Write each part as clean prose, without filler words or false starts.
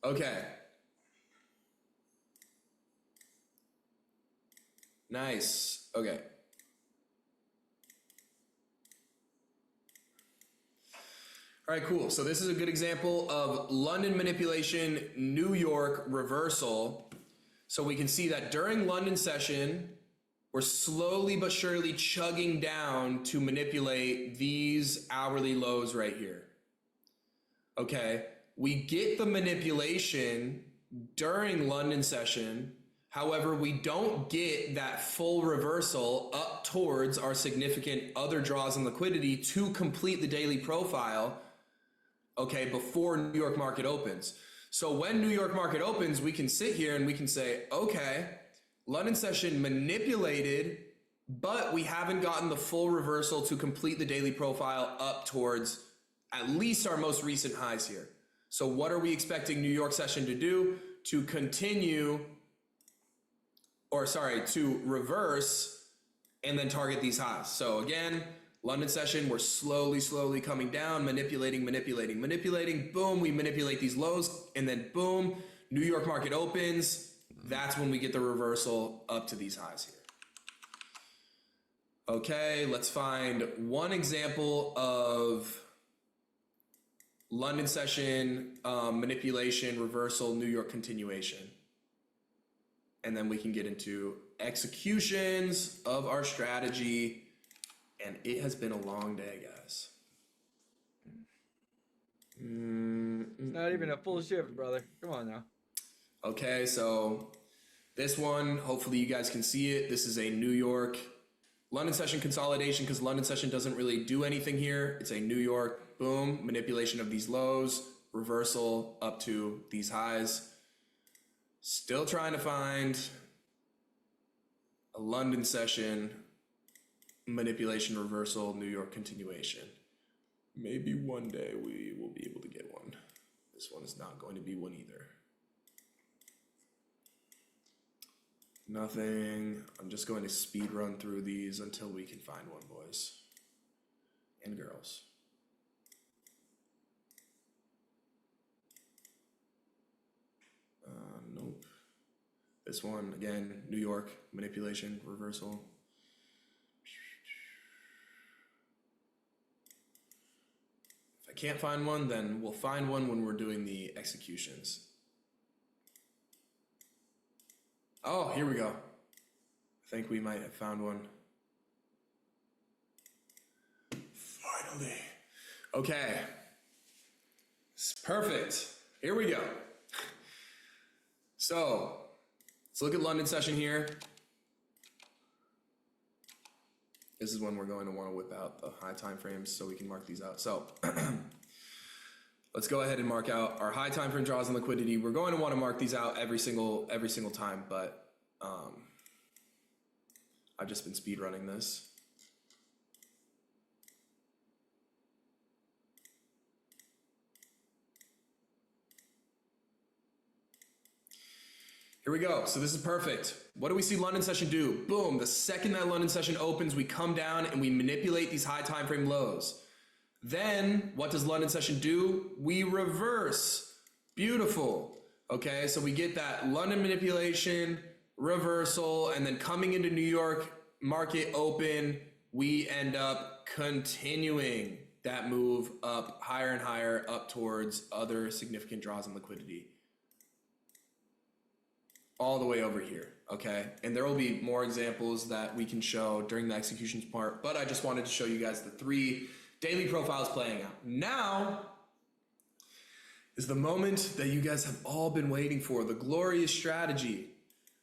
Okay. Nice. Okay. All right, cool. So this is a good example of London manipulation, New York reversal. So we can see that during London session, we're slowly but surely chugging down to manipulate these hourly lows right here. Okay, we get the manipulation during London session. However, we don't get that full reversal up towards our significant other draws and liquidity to complete the daily profile, okay, before New York market opens. So when New York market opens, we can sit here and we can say, okay, London session manipulated, but we haven't gotten the full reversal to complete the daily profile up towards at least our most recent highs here. So what are we expecting New York session to do? To continue, to reverse and then target these highs. So again, London session, we're slowly coming down, manipulating. Boom, we manipulate these lows, and then boom, New York market opens. That's when we get the reversal up to these highs here. Okay, let's find one example of London session, manipulation, reversal, New York continuation. And then we can get into executions of our strategy. And it has been a long day, guys. It's not even a full shift, brother. Come on now. Okay, so this one, hopefully you guys can see it. This is a New York London session consolidation because London session doesn't really do anything here. It's a New York, boom, manipulation of these lows, reversal up to these highs. Still trying to find a London session manipulation, reversal, New York continuation. Maybe one day we will be able to get one. This one is not going to be one either. Nothing. I'm just going to speed run through these until we can find one, boys and girls. Nope. This one, again, New York, manipulation, reversal. If I can't find one, then we'll find one when we're doing the executions. Oh, here we go. I think we might have found one. Finally. Okay. It's perfect. Here we go. So let's look at London session here. This is when we're going to want to whip out the high time frames so we can mark these out. So let's go ahead and mark out our high time frame draws and liquidity. We're going to want to mark these out every single time, but I've just been speed running this. Here we go. So this is perfect. What do we see London session do? Boom. The second that London session opens, we come down and we manipulate these high time frame lows. Then what does London session do? We reverse. Beautiful. Okay, so we get that London manipulation, reversal, and then coming into New York market open, we end up continuing that move up higher and higher up towards other significant draws and liquidity. All the way over here, okay? And there will be more examples that we can show during the executions part, but I just wanted to show you guys the 3 daily profiles playing out. Now is the moment that you guys have all been waiting for, the glorious strategy,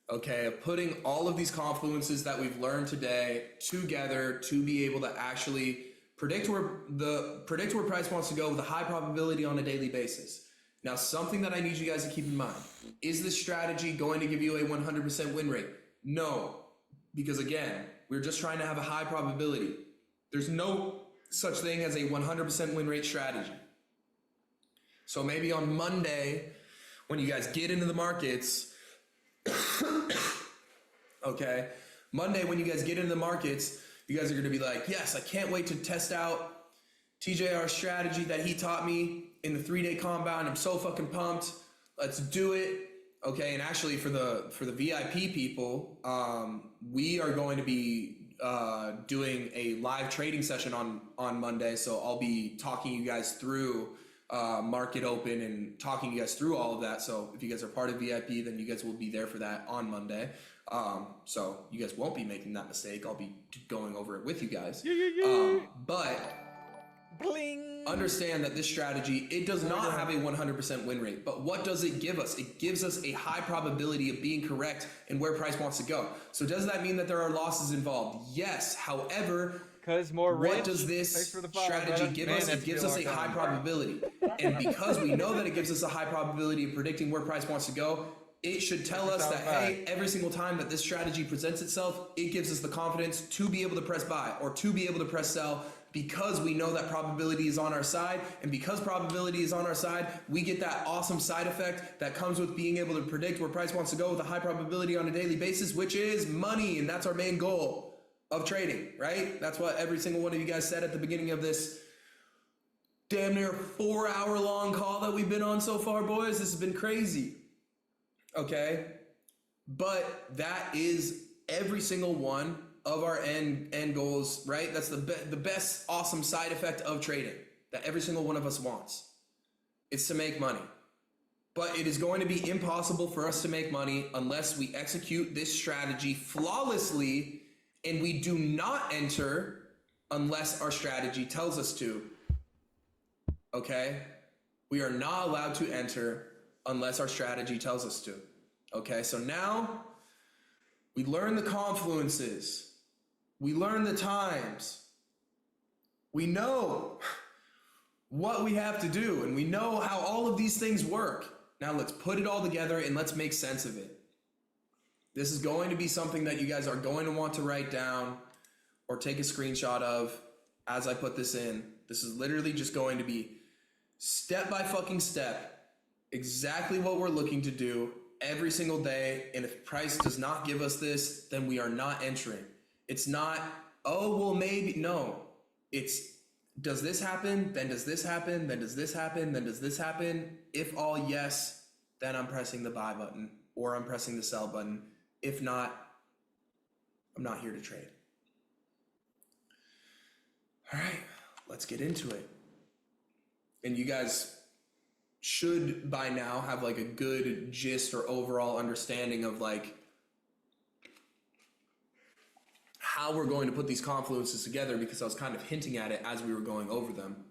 okay, of putting all of these confluences that we've learned today together to be able to actually predict where price wants to go with a high probability on a daily basis. Now, something that I need you guys to keep in mind, is this strategy going to give you a 100% win rate? No, because again, we're just trying to have a high probability. There's no such thing as a 100% win rate strategy. So maybe on Monday, when you guys get into the markets, okay, Monday when you guys get into the markets, you guys are gonna be like, yes, I can't wait to test out TJR's strategy that he taught me in the 3-day compound. I'm so fucking pumped. Let's do it. Okay, and actually for the VIP people, we are going to be doing a live trading session on Monday. So I'll be talking you guys through market open and talking you guys through all of that. So if you guys are part of VIP, then you guys will be there for that on Monday. So you guys won't be making that mistake. I'll be going over it with you guys. But Bling. understand that this strategy, it does not have a 100% win rate. But what does it give us? It gives us a high probability of being correct in where price wants to go. So does that mean that there are losses involved? Yes. However, what does this strategy give us? It gives us a high probability. And because we know that it gives us a high probability of predicting where price wants to go, it should tell us that, hey, every single time that this strategy presents itself, it gives us the confidence to be able to press buy or to be able to press sell, because we know that probability is on our side. And because probability is on our side, we get that awesome side effect that comes with being able to predict where price wants to go with a high probability on a daily basis, which is money. And that's our main goal of trading, right? That's what every single one of you guys said at the beginning of this damn near 4-hour long call that we've been on so far, boys. This has been crazy. Okay? But that is every single one of our end goals, right? That's the best awesome side effect of trading that every single one of us wants. It's to make money. But it is going to be impossible for us to make money unless we execute this strategy flawlessly, and we do not enter unless our strategy tells us to. Okay? We are not allowed to enter unless our strategy tells us to. Okay, so now we learn the confluences. We learn the times. We know what we have to do, and we know how all of these things work. Now let's put it all together and let's make sense of it. This is going to be something that you guys are going to want to write down or take a screenshot of as I put this in. This is literally just going to be step by fucking step, exactly what we're looking to do every single day. And if price does not give us this, then we are not entering. It's not, oh, well, maybe. No, it's, does this happen? Then does this happen? Then does this happen? Then does this happen? If all yes, then I'm pressing the buy button or I'm pressing the sell button. If not, I'm not here to trade. All right, let's get into it. And you guys should by now have like a good gist or overall understanding of like how we're going to put these confluences together, because I was kind of hinting at it as we were going over them.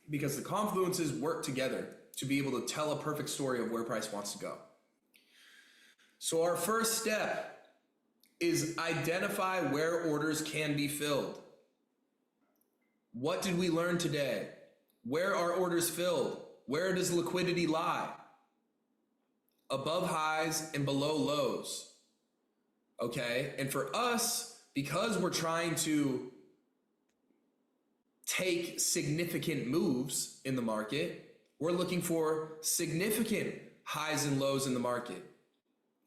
Because the confluences work together to be able to tell a perfect story of where price wants to go. So our first step is identify where orders can be filled. What did we learn today? Where are orders filled? Where does liquidity lie? Above highs and below lows. Okay, and for us, because we're trying to take significant moves in the market, we're looking for significant highs and lows in the market.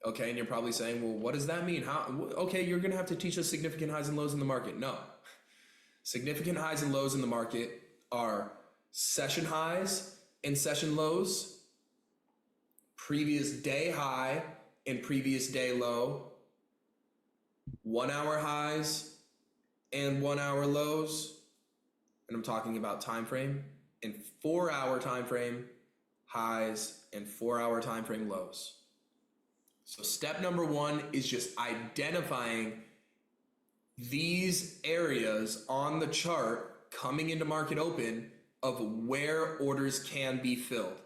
Okay, and you're probably saying, well, what does that mean? How? Okay, you're gonna have to teach us significant highs and lows in the market. No. Significant highs and lows in the market are session highs and session lows, previous day high and previous day low, 1 hour highs and 1 hour lows, and I'm talking about time frame, and 4 hour time frame highs and 4 hour time frame lows. So step number one is just identifying these areas on the chart coming into market open of where orders can be filled,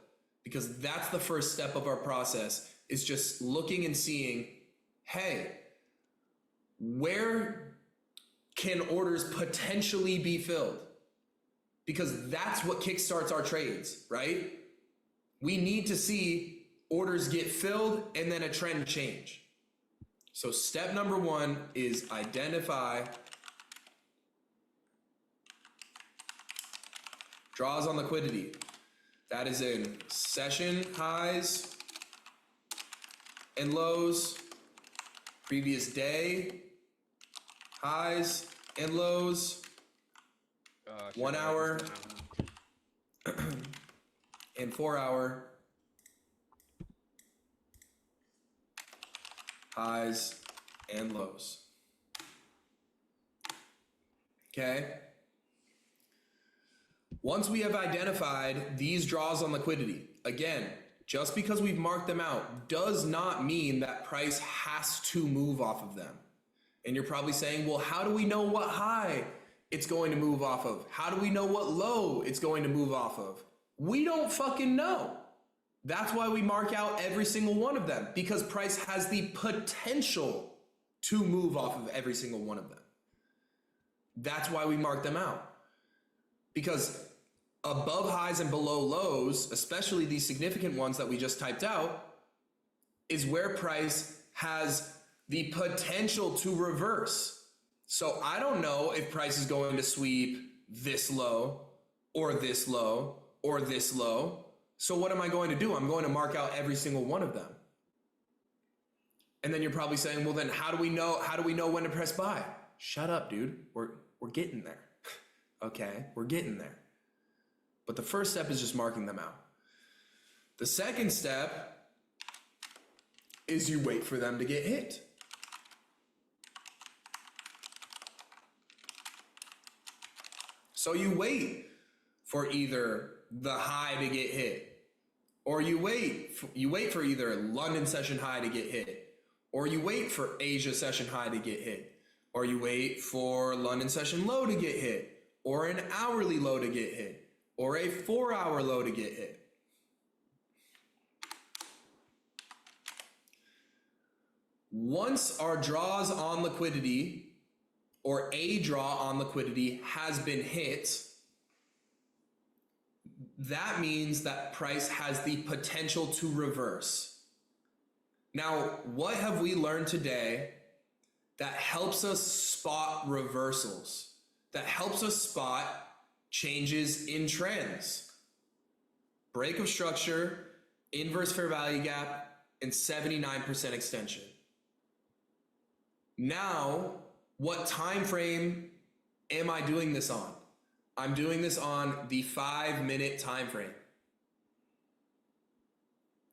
because that's the first step of our process, is just looking and seeing, hey, where can orders potentially be filled? Because that's what kickstarts our trades, right? We need to see orders get filled and then a trend change. So step number one is identify draws on liquidity. That is in session highs and lows, previous day highs and lows, 1 hour and 4 hour highs and lows. Okay? Once we have identified these draws on liquidity, again, just because we've marked them out does not mean that price has to move off of them. And you're probably saying, well, how do we know what high it's going to move off of? How do we know what low it's going to move off of? We don't fucking know. That's why we mark out every single one of them, because price has the potential to move off of every single one of them. That's why we mark them out. Because above highs and below lows, especially these significant ones that we just typed out, is where price has the potential to reverse. So I don't know if price is going to sweep this low or this low or this low. So what am I going to do? I'm going to mark out every single one of them. And then you're probably saying, well, then how do we know when to press buy? Shut up, dude. We're getting there. Okay, we're getting there. But the first step is just marking them out. The second step is you wait for them to get hit. So you wait for either the high to get hit, or you wait for either London session high to get hit, or you wait for Asia session high to get hit, or you wait for London session low to get hit, or an hourly low to get hit, or a 4 hour low to get hit. Once our draws on liquidity or a draw on liquidity has been hit, that means that price has the potential to reverse. Now, what have we learned today that helps us spot reversals, that helps us spot changes in trends? Break of structure, inverse fair value gap, and 79% extension. Now, what time frame am I doing this on? I'm doing this on the 5-minute time frame.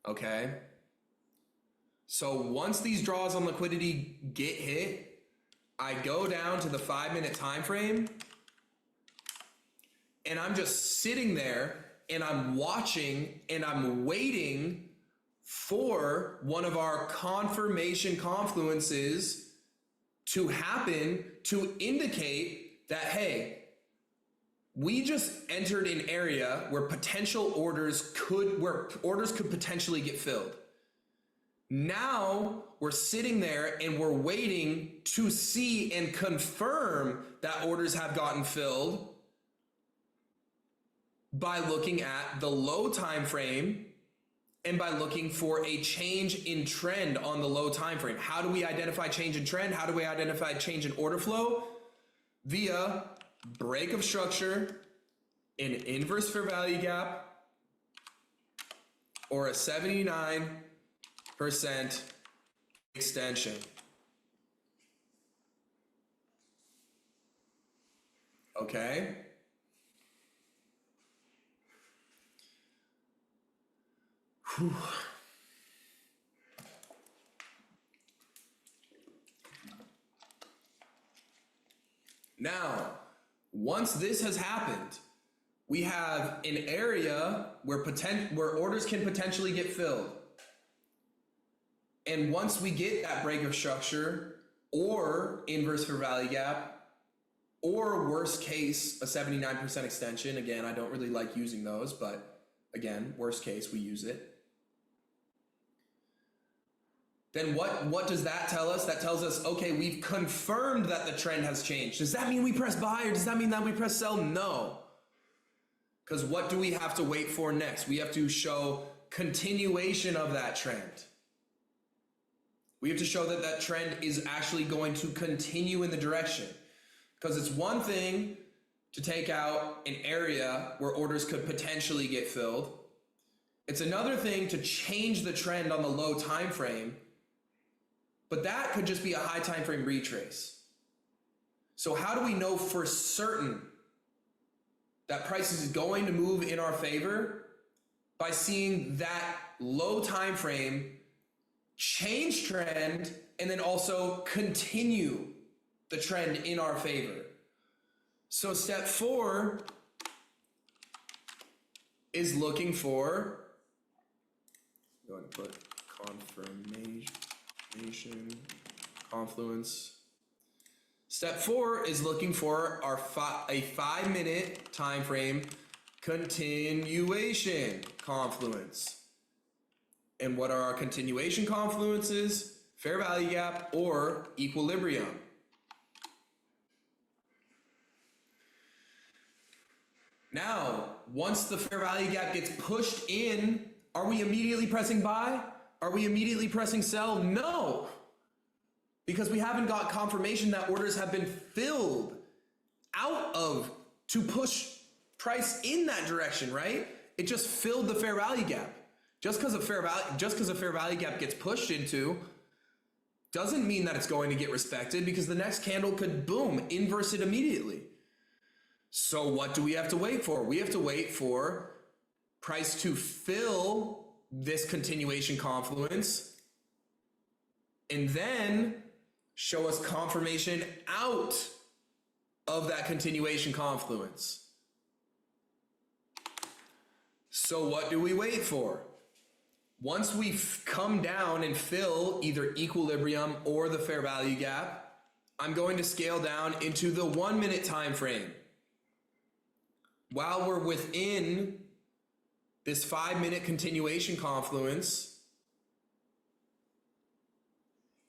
Okay? So once these draws on liquidity get hit, I go down to the 5-minute time frame, and I'm just sitting there and I'm watching and I'm waiting for one of our confirmation confluences to happen to indicate that, hey, we just entered an area where orders could potentially get filled. Now we're sitting there and we're waiting to see and confirm that orders have gotten filled by looking at the low time frame and by looking for a change in trend on the low time frame. How do we identify change in trend? How do we identify change in order flow? Via break of structure, an inverse fair value gap, or a 79% extension. Okay? Whew. Now, once this has happened, we have an area where orders can potentially get filled. And once we get that break of structure or inverse fair value gap, or worst case, a 79% extension, again, I don't really like using those, but again, worst case, we use it. Then what does that tell us? That tells us, okay, we've confirmed that the trend has changed. Does that mean we press buy, or does that mean that we press sell? No. Because what do we have to wait for next? We have to show continuation of that trend. We have to show that that trend is actually going to continue in the direction. Because it's one thing to take out an area where orders could potentially get filled. It's another thing to change the trend on the low time frame. But that could just be a high time frame retrace. So how do we know for certain that price is going to move in our favor? by seeing that low time frame change trend and then also continue the trend in our favor. So step 4 is looking for, I'm going to put confirmation, confluence. Step 4 is looking for our a 5-minute time frame continuation confluence. And what are our continuation confluences? Fair value gap or equilibrium. Now, once the fair value gap gets pushed in, are we immediately pressing buy? Are we immediately pressing sell? No, because we haven't got confirmation that orders have been filled out of to push price in that direction, right? It just filled the fair value gap. Just because a fair value gap gets pushed into doesn't mean that it's going to get respected, because the next candle could boom, inverse it immediately. So what do we have to wait for? We have to wait for price to fill this continuation confluence and then show us confirmation out of that continuation confluence. So what do we wait for? Once we come down and fill either equilibrium or the fair value gap, I'm going to scale down into the 1-minute time frame. While we're within this 5-minute continuation confluence,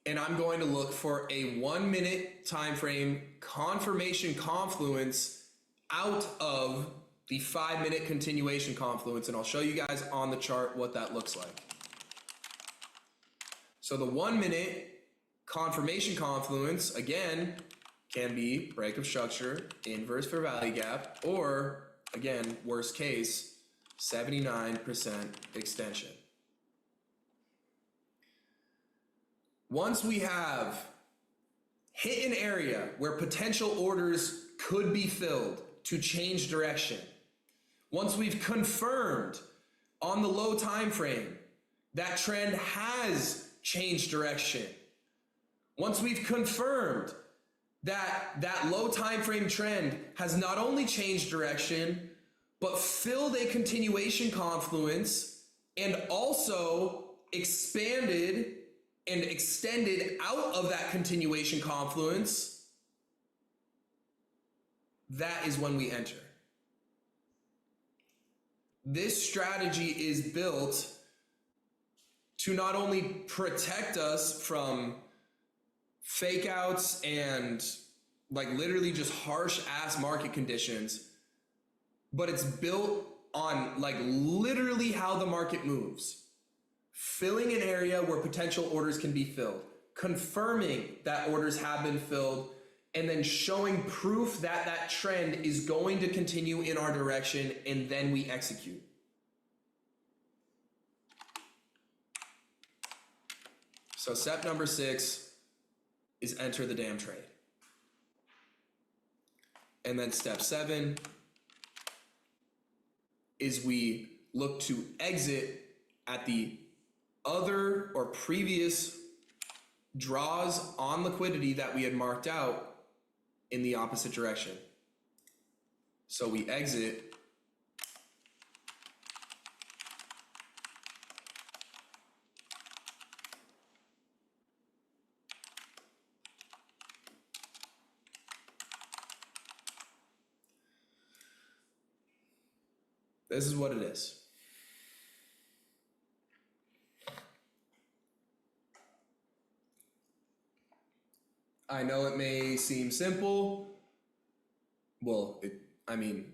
and I'm going to look for a 1-minute time frame confirmation confluence out of the 5-minute continuation confluence, and I'll show you guys on the chart what that looks like. So the 1-minute confirmation confluence, again, can be break of structure, inverse fair value gap, or again, worst case, 79% extension. Once we have hit an area where potential orders could be filled to change direction, once we've confirmed on the low time frame that trend has changed direction, once we've confirmed that low time frame trend has not only changed direction, but filled a continuation confluence and also expanded and extended out of that continuation confluence, that is when we enter. This strategy is built to not only protect us from fake outs and like literally just harsh ass market conditions, but it's built on like literally how the market moves. Filling an area where potential orders can be filled, confirming that orders have been filled, and then showing proof that that trend is going to continue in our direction, and then we execute. So step number 6 is enter the damn trade. And then step 7 is we look to exit at the other or previous draws on liquidity that we had marked out in the opposite direction. So we exit this is what it is. I know it may seem simple. Well, I mean,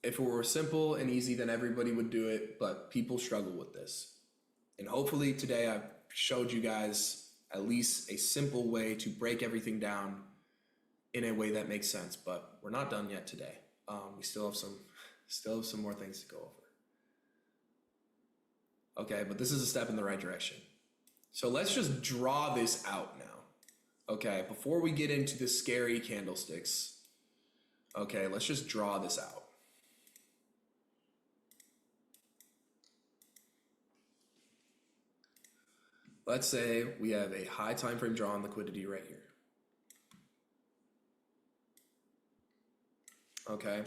if it were simple and easy, then everybody would do it, but people struggle with this. And hopefully today I've showed you guys at least a simple way to break everything down in a way that makes sense, but we're not done yet today. We still have some more things to go over. Okay, but this is a step in the right direction. So let's just draw this out now. Okay, before we get into the scary candlesticks, okay, let's just draw this out. Let's say we have a high time frame draw on liquidity right here. Okay.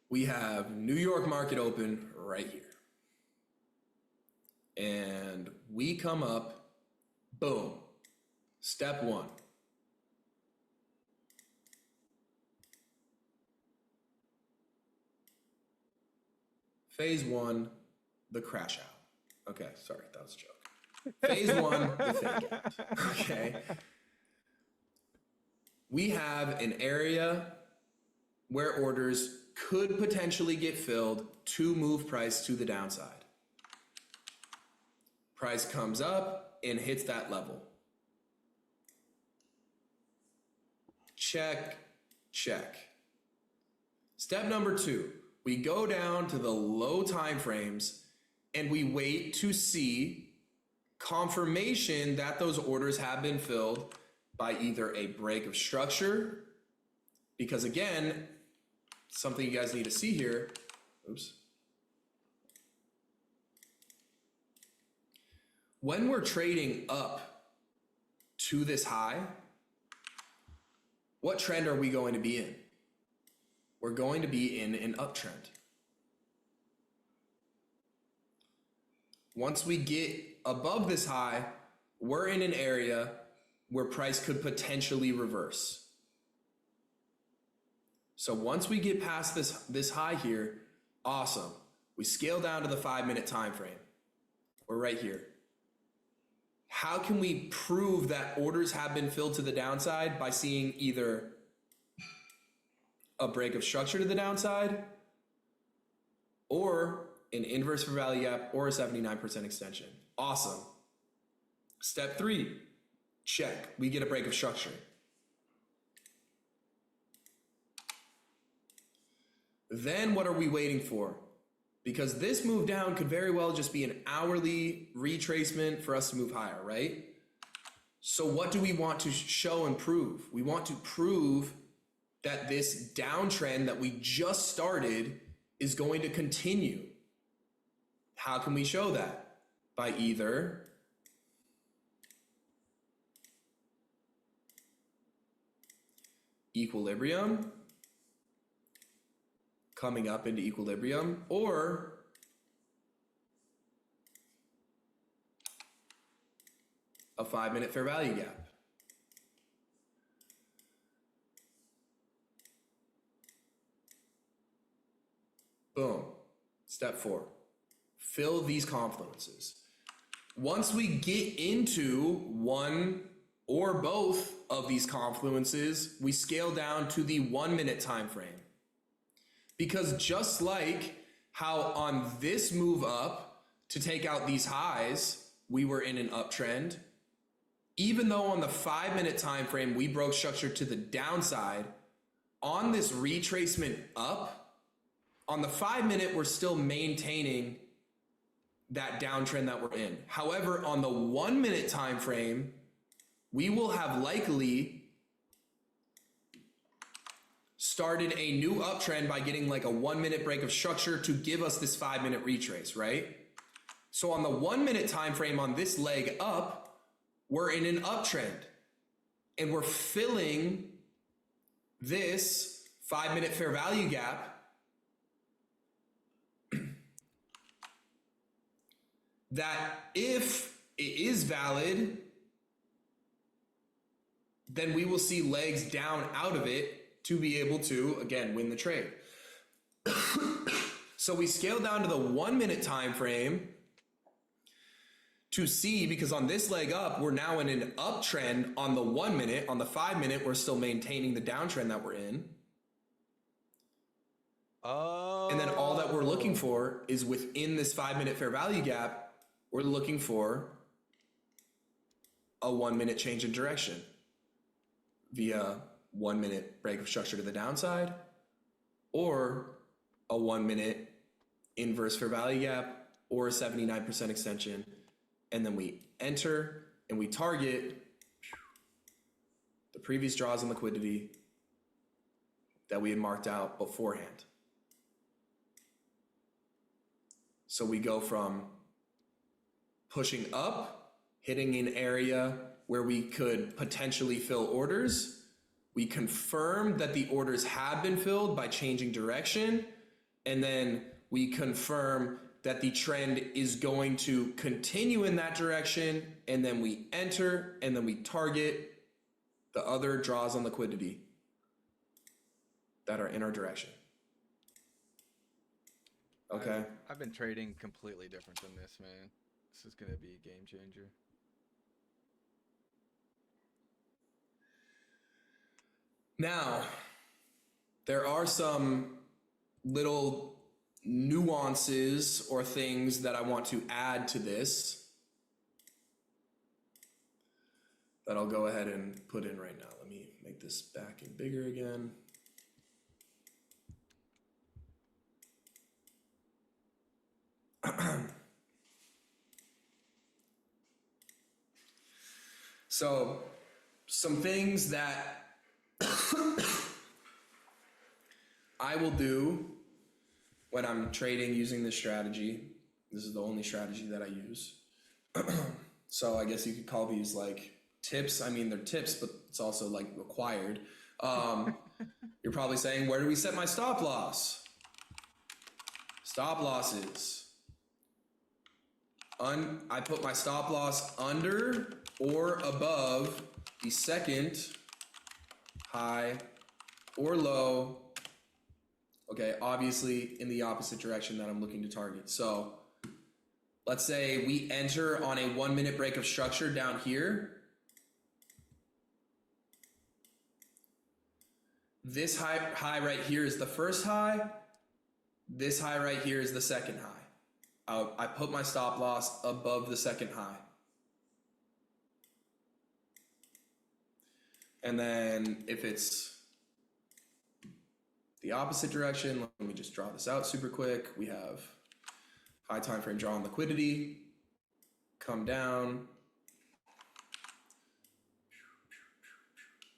We have New York market open right here. And we come up, boom, step one. Phase one, the crash out. Okay, sorry, that was a joke. Phase one, the fake out. Okay. We have an area where orders could potentially get filled to move price to the downside. Price comes up and hits that level. Check, check. Step number two, we go down to the low time frames and we wait to see confirmation that those orders have been filled by either a break of structure, because again, something you guys need to see here, oops. When we're trading up to this high, what trend are we going to be in? We're going to be in an uptrend. Once we get above this high, we're in an area where price could potentially reverse. So once we get past this high here, awesome. We scale down to the 5-minute time frame. We're right here. How can we prove that orders have been filled to the downside? By seeing either a break of structure to the downside or an inverse fair value gap or a 79% extension. Awesome. Step three, check. We get a break of structure. Then what are we waiting for? Because this move down could very well just be an hourly retracement for us to move higher, right? So what do we want to show and prove? We want to prove that this downtrend that we just started is going to continue. How can we show that? By either equilibrium, coming up into equilibrium, or a 5-minute fair value gap. Boom. Step four, fill these confluences. Once we get into one or both of these confluences, we scale down to the 1-minute time frame. Because just like how on this move up to take out these highs, we were in an uptrend, even though on the 5-minute time frame we broke structure to the downside, on this retracement up, on the 5-minute we're still maintaining that downtrend that we're in. However, on the 1-minute time frame, we will have likely started a new uptrend by getting like a 1-minute break of structure to give us this 5-minute retrace, right? So on the 1-minute time frame on this leg up, we're in an uptrend and we're filling this 5-minute fair value gap that if it is valid, then we will see legs down out of it to be able to, again, win the trade. So we scale down to the 1-minute time frame to see, because on this leg up, we're now in an uptrend on the 1-minute. On the 5-minute, we're still maintaining the downtrend that we're in. Oh. And then all that we're looking for is within this 5-minute fair value gap, we're looking for a 1-minute change in direction via 1-minute break of structure to the downside or a 1-minute inverse fair value gap or a 79% extension. And then we enter and we target the previous draws and liquidity that we had marked out beforehand. So we go from pushing up, hitting an area where we could potentially fill orders. We confirm that the orders have been filled by changing direction. And then we confirm that the trend is going to continue in that direction. And then we enter and then we target the other draws on liquidity that are in our direction. Okay. I've been trading completely different than this, man. This is going to be a game changer. Now, there are some little nuances or things that I want to add to this that I'll go ahead and put in right now. Let me make this back and bigger again. So, some things that I will do when I'm trading using this strategy. This is the only strategy that I use. So I guess you could call these like tips. I mean, they're tips, but it's also like required. You're probably saying, where do we set my stop loss? Stop losses. I put my stop loss under or above the second high or low. Okay, obviously in the opposite direction that I'm looking to target. So let's say we enter on a 1 minute break of structure down here. This high right here is the first high. This high right here is the second high. I put my stop loss above the second high. And then if it's the opposite direction, let me just draw this out super quick. We have high time frame draw on liquidity, come down,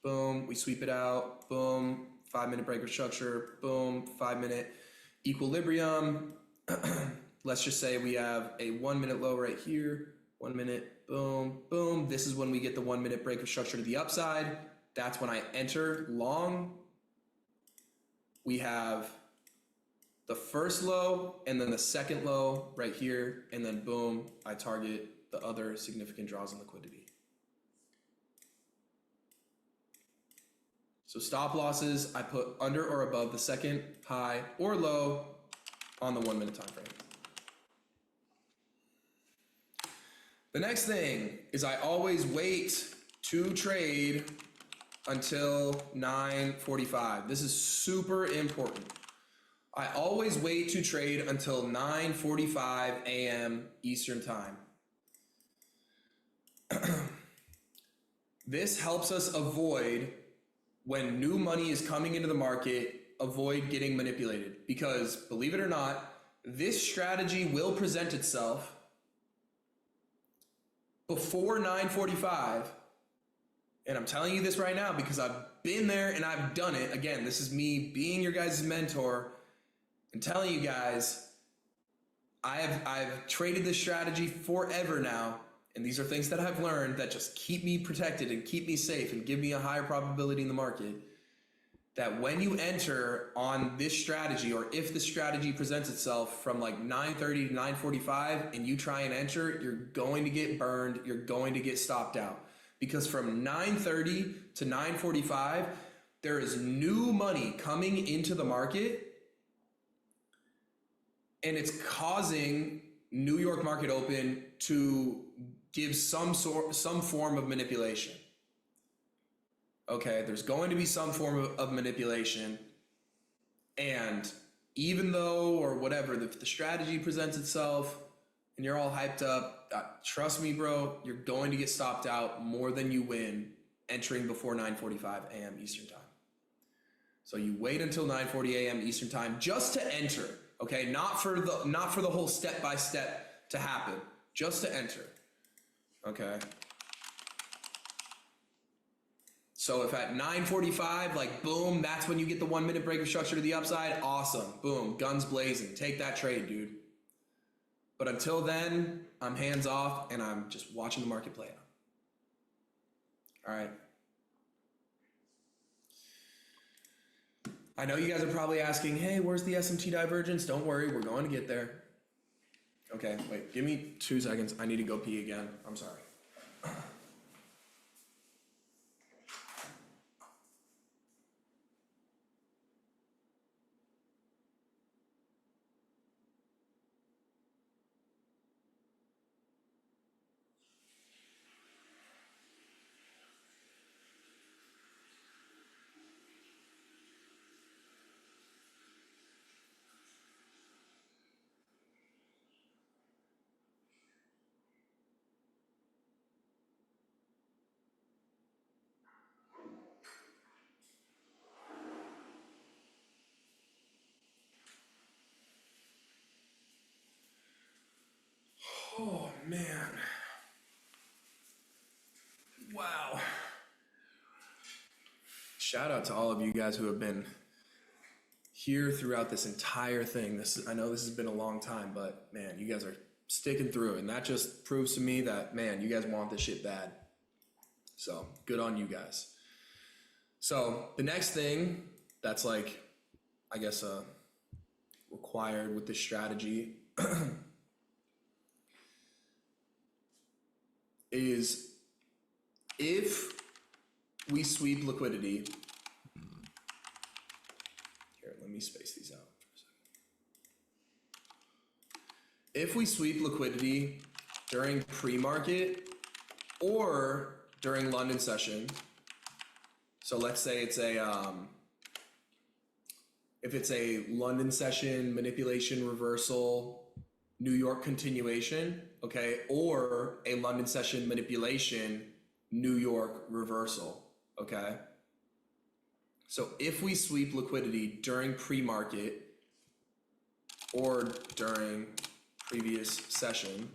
boom, we sweep it out, boom, 5 minute break of structure, boom, 5 minute equilibrium. Let's just say we have a 1 minute low right here, 1 minute, boom, boom. This is when we get the 1 minute break of structure to the upside. That's when I enter long. We have the first low and then the second low right here. And then boom, I target the other significant draws in liquidity. So stop losses, I put under or above the second high or low on the 1 minute time frame. The next thing is I always wait to trade until 9:45. This is super important. I always wait to trade until 9:45 a.m. Eastern time. This helps us avoid, when new money is coming into the market, avoid getting manipulated. Because believe it or not, this strategy will present itself before 9:45. And I'm telling you this right now because I've been there and I've done it. Again, this is me being your guys' mentor and telling you guys, I've traded this strategy forever now. And these are things that I've learned that just keep me protected and keep me safe and give me a higher probability in the market. That when you enter on this strategy, or if the strategy presents itself from like 9:30 to 9:45 and you try and enter, you're going to get burned. You're going to get stopped out. Because from 9:30 to 9:45, there is new money coming into the market, and it's causing New York Market Open to give some form of manipulation. Okay, there's going to be some form of manipulation, and even though, or whatever, the strategy presents itself and you're all hyped up, trust me, bro, you're going to get stopped out more than you win entering before 9:45 a.m. Eastern time. So you wait until 9:40 a.m. Eastern time just to enter, okay? Not for the whole step-by-step to happen, just to enter, okay? So if at 9:45, like boom, that's when you get the 1 minute break of structure to the upside, awesome, boom, guns blazing, take that trade, dude. But until then, I'm hands off and I'm just watching the market play out. All right. I know you guys are probably asking, hey, where's the SMT divergence? Don't worry, we're going to get there. Okay, wait, give me 2 seconds. I need to go pee again. I'm sorry. Oh, man. Wow. Shout out to all of you guys who have been here throughout this entire thing. I know this has been a long time, but man, you guys are sticking through, and that just proves to me that, man, you guys want this shit bad. So good on you guys. So the next thing that's like, I guess, required with this strategy is if we sweep liquidity. Here, let me space these out for a second. If we sweep liquidity during pre-market or during London session, so let's say it's if it's a London session manipulation reversal, New York continuation, okay, or a London session manipulation, New York reversal, okay? So if we sweep liquidity during pre-market or during previous session,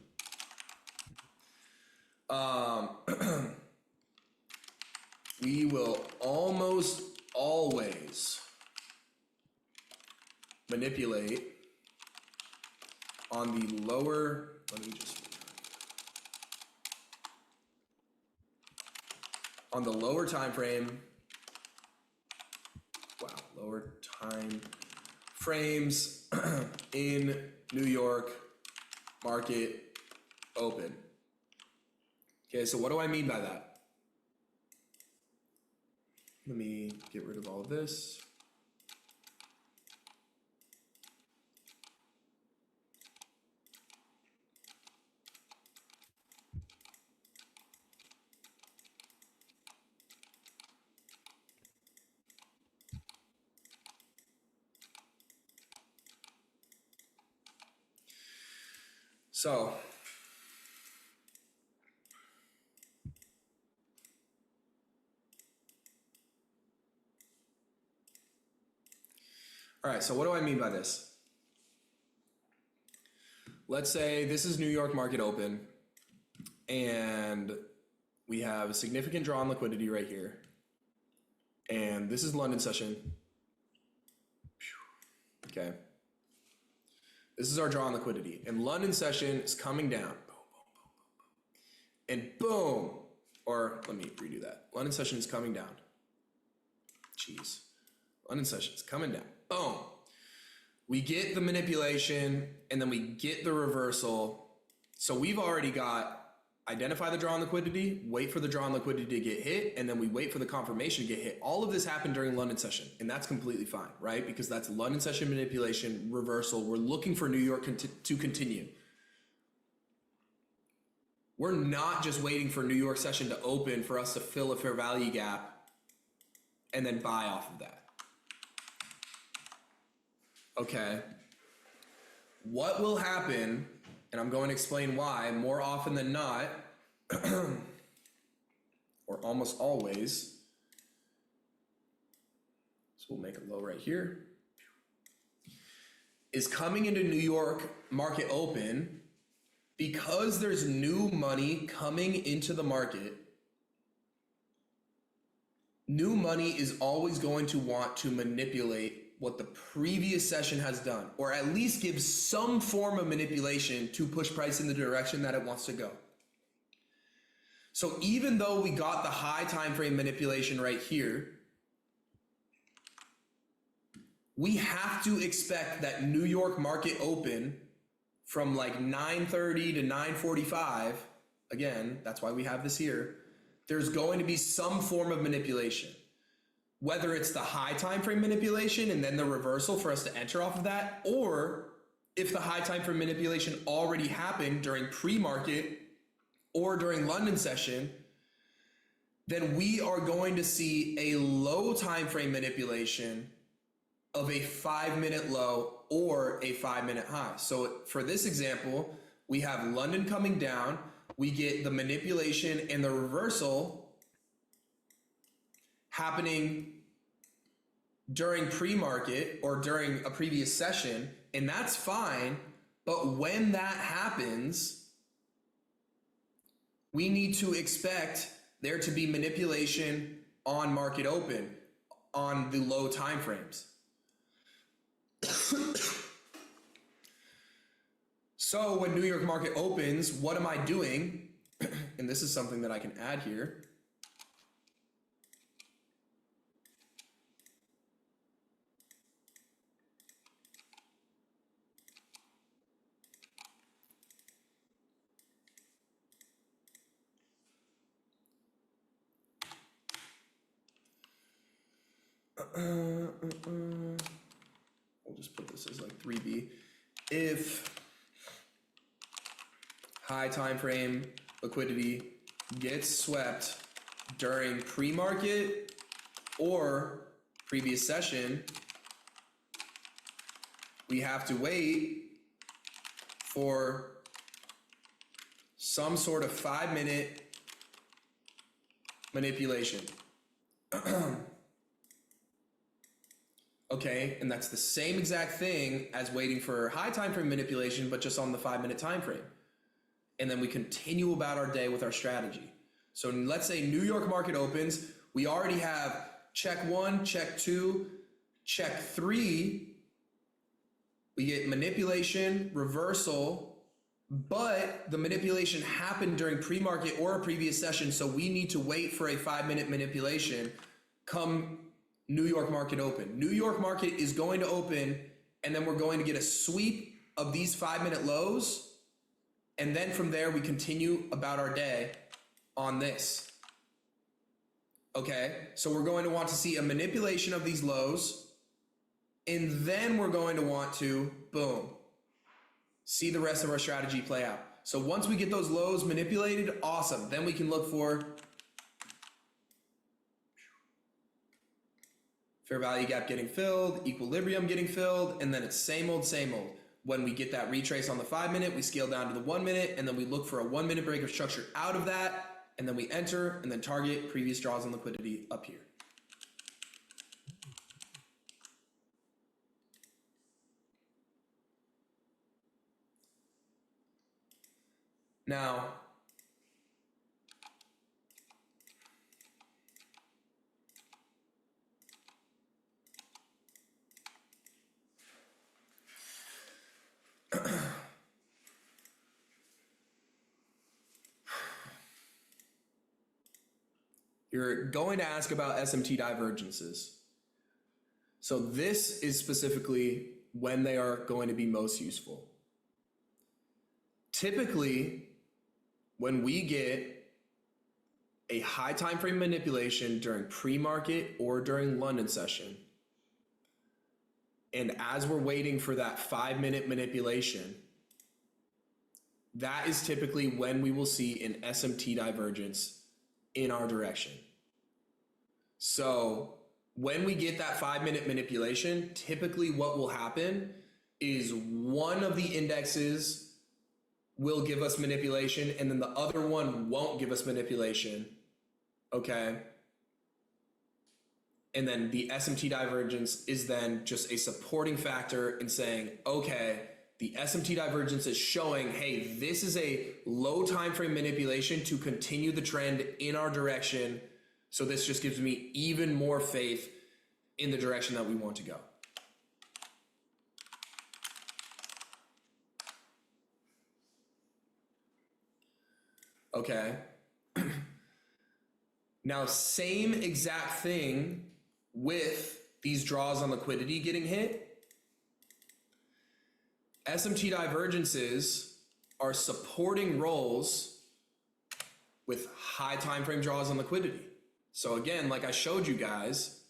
we will almost always manipulate on the lower, on the lower time frame, lower time frames in New York market open. Okay, so what do I mean by that? Let me get rid of all of this. So, all right, so what do I mean by this? Let's say this is New York market open and we have a significant draw on liquidity right here. And this is London session. Okay. This is our draw on liquidity. And London session is coming down. And boom. Or let me redo that. London session is coming down. Jeez. London session is coming down. Boom. We get the manipulation and then we get the reversal. So we've already got identify the draw on liquidity, wait for the draw on liquidity to get hit, and then we wait for the confirmation to get hit. All of this happened during London session, and that's completely fine, right? Because that's London session manipulation, reversal. We're looking for New York to continue. We're not just waiting for New York session to open for us to fill a fair value gap and then buy off of that. Okay. What will happen, and I'm going to explain why, more often than not, or almost always, so we'll make a low right here, is coming into New York market open because there's new money coming into the market. New money is always going to want to manipulate what the previous session has done, or at least give some form of manipulation to push price in the direction that it wants to go. So even though we got the high time frame manipulation right here, we have to expect that New York market open from like 9:30 to 9:45, again, that's why we have this here, there's going to be some form of manipulation. Whether it's the high time frame manipulation and then the reversal for us to enter off of that, or if the high time frame manipulation already happened during pre-market or during London session, then we are going to see a low time frame manipulation of a 5-minute low or a 5-minute high. So for this example, we have London coming down, we get the manipulation and the reversal happening during pre-market or during a previous session, and that's fine. But when that happens, we need to expect there to be manipulation on market open on the low time frames. So when New York market opens, what am I doing? And this is something that I can add here. We'll just put this as like 3B. If high time frame liquidity gets swept during pre-market or previous session, we have to wait for some sort of 5-minute manipulation. Okay, and that's the same exact thing as waiting for high time frame manipulation, but just on the 5-minute time frame. And then we continue about our day with our strategy. So let's say New York market opens, we already have check 1, check 2, check 3. We get manipulation, reversal, but the manipulation happened during pre-market or a previous session, so we need to wait for a 5-minute manipulation come New York market open. New York market is going to open, and then we're going to get a sweep of these 5-minute lows. And then from there, we continue about our day on this. Okay, so we're going to want to see a manipulation of these lows. And then we're going to want to, boom, see the rest of our strategy play out. So once we get those lows manipulated, awesome. Then we can look for fair value gap getting filled, equilibrium getting filled, and then it's same old, same old. When we get that retrace on the 5-minute, we scale down to the 1-minute, and then we look for a 1-minute break of structure out of that, and then we enter and then target previous draws on liquidity up here. Now, you're going to ask about SMT divergences. So this is specifically when they are going to be most useful. Typically, when we get a high time frame manipulation during pre-market or during London session, and as we're waiting for that 5-minute manipulation, that is typically when we will see an SMT divergence in our direction. So when we get that 5-minute manipulation, typically what will happen is one of the indexes will give us manipulation and then the other one won't give us manipulation. Okay. And then the SMT divergence is then just a supporting factor in saying, okay, the SMT divergence is showing, hey, this is a low time frame manipulation to continue the trend in our direction. So this just gives me even more faith in the direction that we want to go. Okay. Now, same exact thing with these draws on liquidity getting hit. SMT divergences are supporting rolls with high time frame draws on liquidity. So again, like I showed you guys,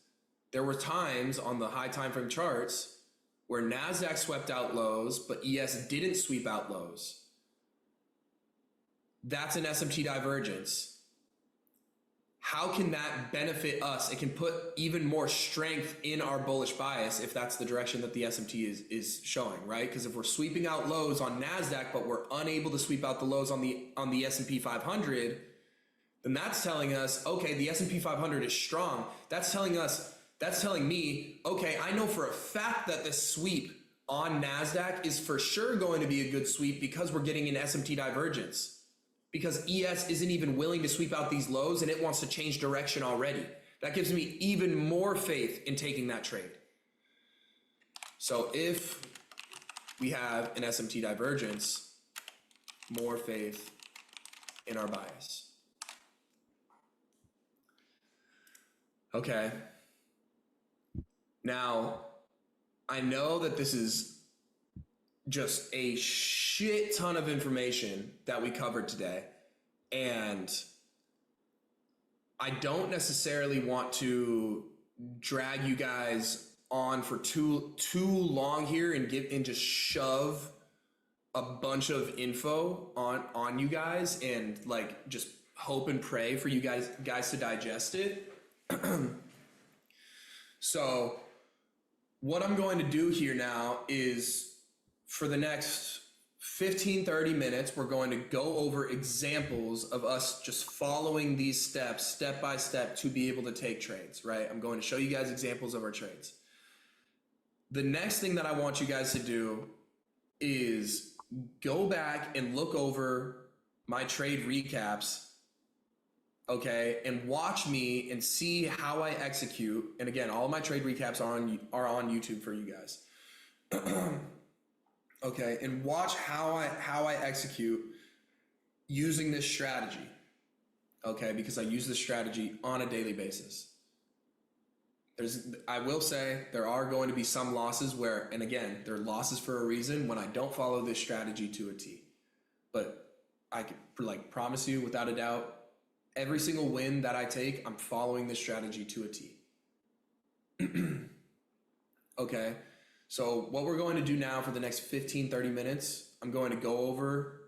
there were times on the high time frame charts where NASDAQ swept out lows, but ES didn't sweep out lows. That's an SMT divergence. How can that benefit us? It can put even more strength in our bullish bias if that's the direction that the SMT is showing, right? Because if we're sweeping out lows on NASDAQ, but we're unable to sweep out the lows on the S&P 500, then that's telling us, okay, the S&P 500 is strong. That's telling me, okay, I know for a fact that this sweep on NASDAQ is for sure going to be a good sweep because we're getting an SMT divergence. Because ES isn't even willing to sweep out these lows and it wants to change direction already. That gives me even more faith in taking that trade. So if we have an SMT divergence, more faith in our bias. Okay. Now, I know that this is just a shit ton of information that we covered today. And I don't necessarily want to drag you guys on for too long here and just shove a bunch of info on you guys and like just hope and pray for you guys to digest it. So what I'm going to do here now is for the next 15-30 minutes, we're going to go over examples of us just following these steps step by step to be able to take trades, right? I'm going to show you guys examples of our trades. The next thing that I want you guys to do is go back and look over my trade recaps, okay, and watch me and see how I execute. And again, all of my trade recaps are on YouTube for you guys. Okay, and watch how I execute using this strategy. Okay, because I use this strategy on a daily basis. I will say there are going to be some losses where, and again, they're losses for a reason when I don't follow this strategy to a T. But I can like promise you without a doubt, every single win that I take, I'm following this strategy to a T. Okay. So what we're going to do now for the next 15-30 minutes, I'm going to go over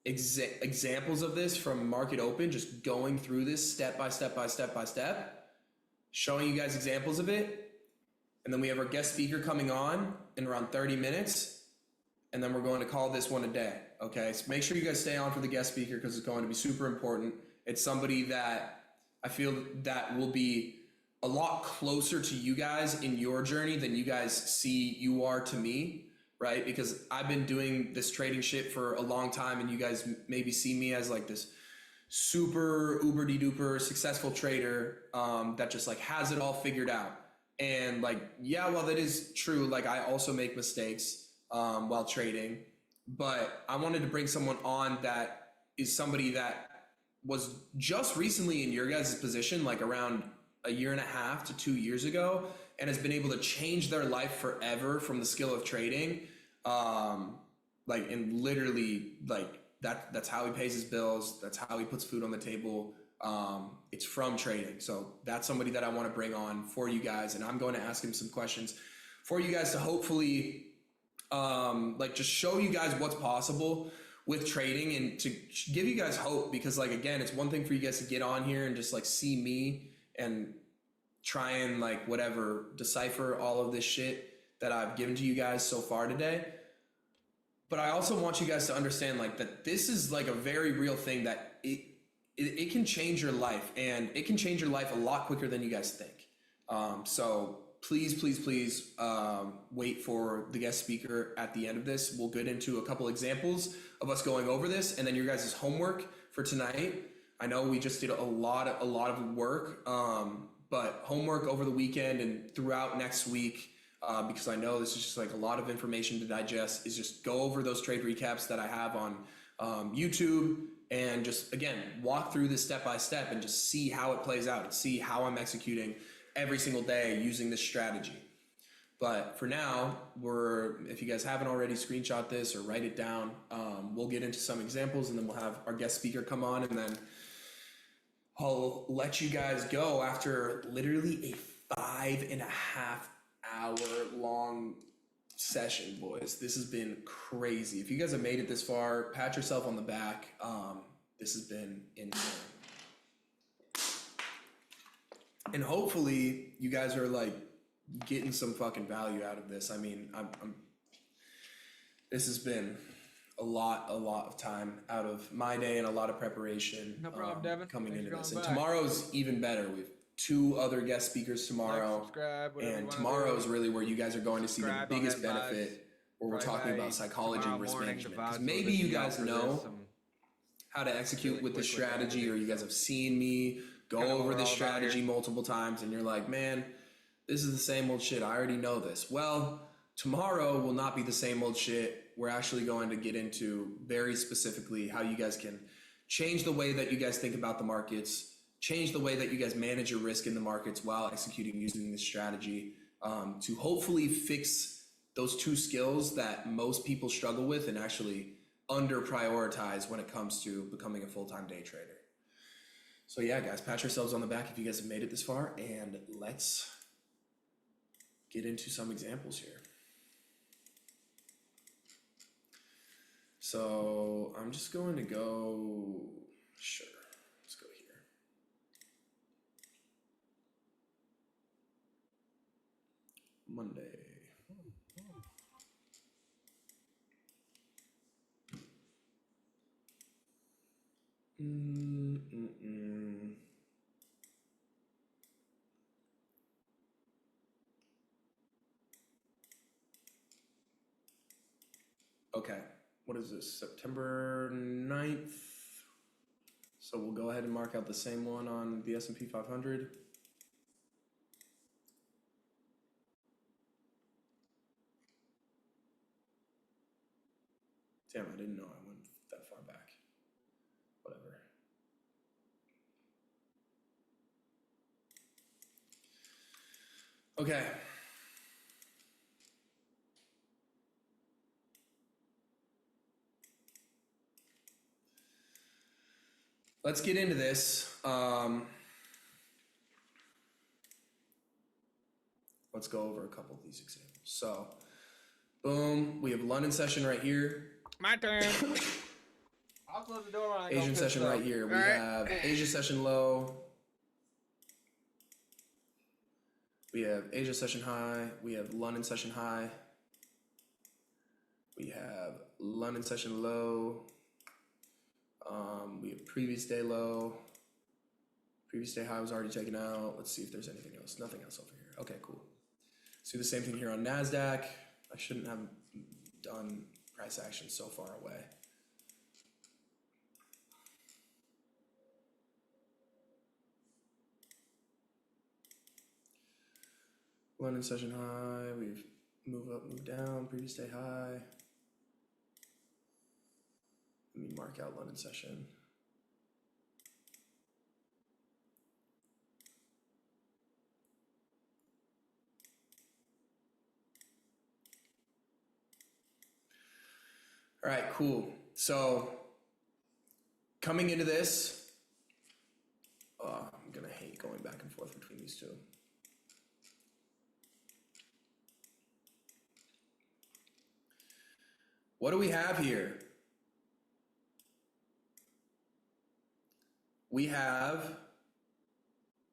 examples of this from market open, just going through this step by step, showing you guys examples of it. And then we have our guest speaker coming on in around 30 minutes. And then we're going to call this one a day. Okay. So make sure you guys stay on for the guest speaker because it's going to be super important. It's somebody that I feel that will be a lot closer to you guys in your journey than you guys see you are to me, right? Because I've been doing this trading shit for a long time and you guys maybe see me as like this super uber-de-duper successful trader that just like has it all figured out. And like, yeah, while that is true, like I also make mistakes while trading, but I wanted to bring someone on that is somebody that was just recently in your guys' position, like around a year and a half to 2 years ago, and has been able to change their life forever from the skill of trading. Like, and literally like that's how he pays his bills. That's how he puts food on the table. It's from trading. So that's somebody that I want to bring on for you guys. And I'm going to ask him some questions for you guys to hopefully, like just show you guys what's possible with trading and to give you guys hope, because like, again, it's one thing for you guys to get on here and just like see me and try and like whatever decipher all of this shit that I've given to you guys so far today. But I also want you guys to understand like that this is like a very real thing that it can change your life, and it can change your life a lot quicker than you guys think. So please wait for the guest speaker at the end of this. We'll get into a couple examples of us going over this, and then your guys' homework for tonight. I know we just did a lot of work, but homework over the weekend and throughout next week, because I know this is just like a lot of information to digest, is just go over those trade recaps that I have on YouTube and just, again, walk through this step by step and just see how it plays out and see how I'm executing every single day using this strategy. But for now, if you guys haven't already, screenshot this or write it down. We'll get into some examples, and then we'll have our guest speaker come on, and then I'll let you guys go after literally a 5.5 hour long session, boys. This has been crazy. If you guys have made it this far, pat yourself on the back. This has been insane. And hopefully you guys are like getting some fucking value out of this. I mean, this has been a lot of time out of my day and a lot of preparation. No problem, Devin. Coming Thanks into for this. going And back. tomorrow's even better. We have 2 other guest speakers tomorrow. Like, subscribe, whatever you and wanna tomorrow do. is really where you guys are going to see the Subscribe, don't biggest hit vibes. benefit, where we're Probably talking by about psychology and tomorrow risk morning, management. the vibes Because will maybe lift you me up guys for know this, how to execute really with this quick with strategy, editing, or you guys so. have seen me go Kinda what over we're this all about strategy here. multiple times, and you're like, man, this is the same old shit. I already know this. Well, tomorrow will not be the same old shit. We're actually going to get into very specifically how you guys can change the way that you guys think about the markets, change the way that you guys manage your risk in the markets while executing using this strategy, to hopefully fix those 2 skills that most people struggle with and actually under prioritize when it comes to becoming a full-time day trader. So yeah, guys, pat yourselves on the back if you guys have made it this far, and let's get into some examples here. So I'm just going to go, sure, let's go here. Monday. Okay, what is this, September 9th? So we'll go ahead and mark out the same one on the S&P 500. Damn, I didn't know I went that far back. Whatever. Okay. Let's get into this. Let's go over a couple of these examples. So, boom, we have London session right here. My turn. I'll close the door when I go Asian piss session up. right here. We All right. have Asia session low. We have Asia session high. We have London session high. We have London session low. We have previous day low. Previous day high was already taken out. Let's see if there's anything else. Nothing else over here. Okay, cool. Let's do the same thing here on NASDAQ. I shouldn't have done price action so far away. London session high. We've moved up, moved down. Previous day high. Let me mark out London session. All right, cool. So coming into this, I'm gonna hate going back and forth between these 2. What do we have here? We have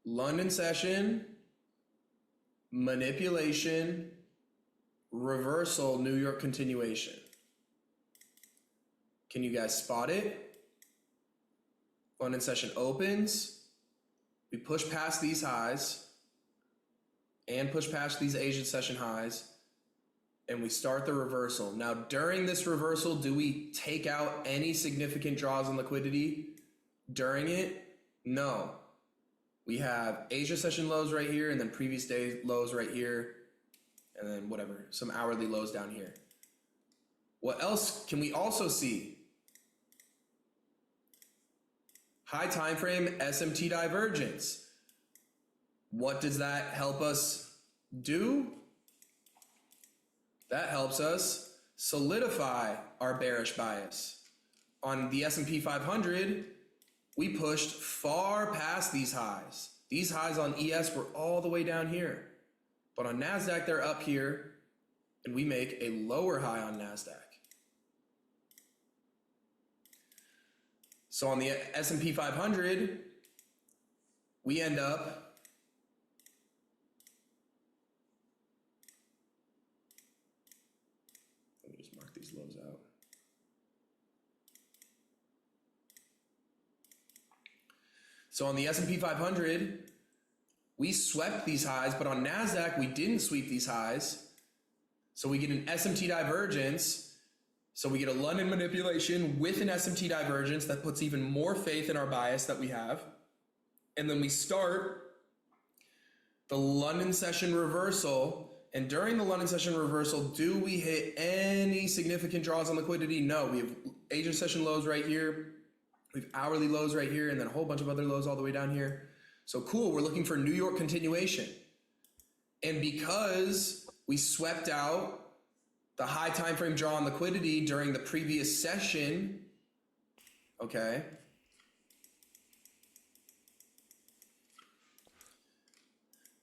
London session, manipulation, reversal, New York continuation. Can you guys spot it? London session opens. We push past these highs and push past these Asian session highs, and we start the reversal. Now, during this reversal, do we take out any significant draws on liquidity during it? No. We have Asia session lows right here, and then previous day lows right here, and then whatever, some hourly lows down here. What else can we also see? high time frame SMT divergence. What does that help us do? That helps us solidify our bearish bias. On the S&P 500, we pushed far past these highs. These highs on ES were all the way down here. But on NASDAQ, they're up here, and we make a lower high on NASDAQ. So on the S&P 500, we end up let me just mark these lows out. So on the S&P 500, we swept these highs, but on NASDAQ, we didn't sweep these highs. So we get an SMT divergence. So we get a London manipulation with an SMT divergence that puts even more faith in our bias that we have. And then we start the London session reversal. And during the London session reversal, do we hit any significant draws on liquidity? No, we have Asian session lows right here. We have hourly lows right here, and then a whole bunch of other lows all the way down here. So cool, we're looking for New York continuation. And because we swept out the high time frame draw on liquidity during the previous session, okay,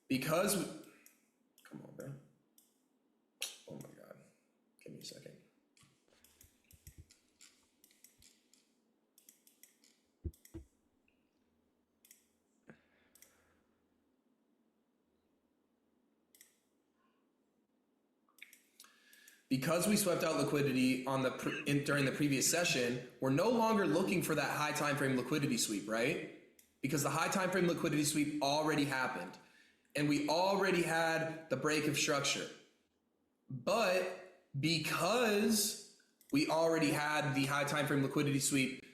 because we, come on, bro. Oh my God, give me a second. Because we swept out liquidity on the during the previous session, we're no longer looking for that high time frame liquidity sweep, right? Because the high time frame liquidity sweep already happened, and we already had the break of structure. But because we already had the high time frame liquidity sweep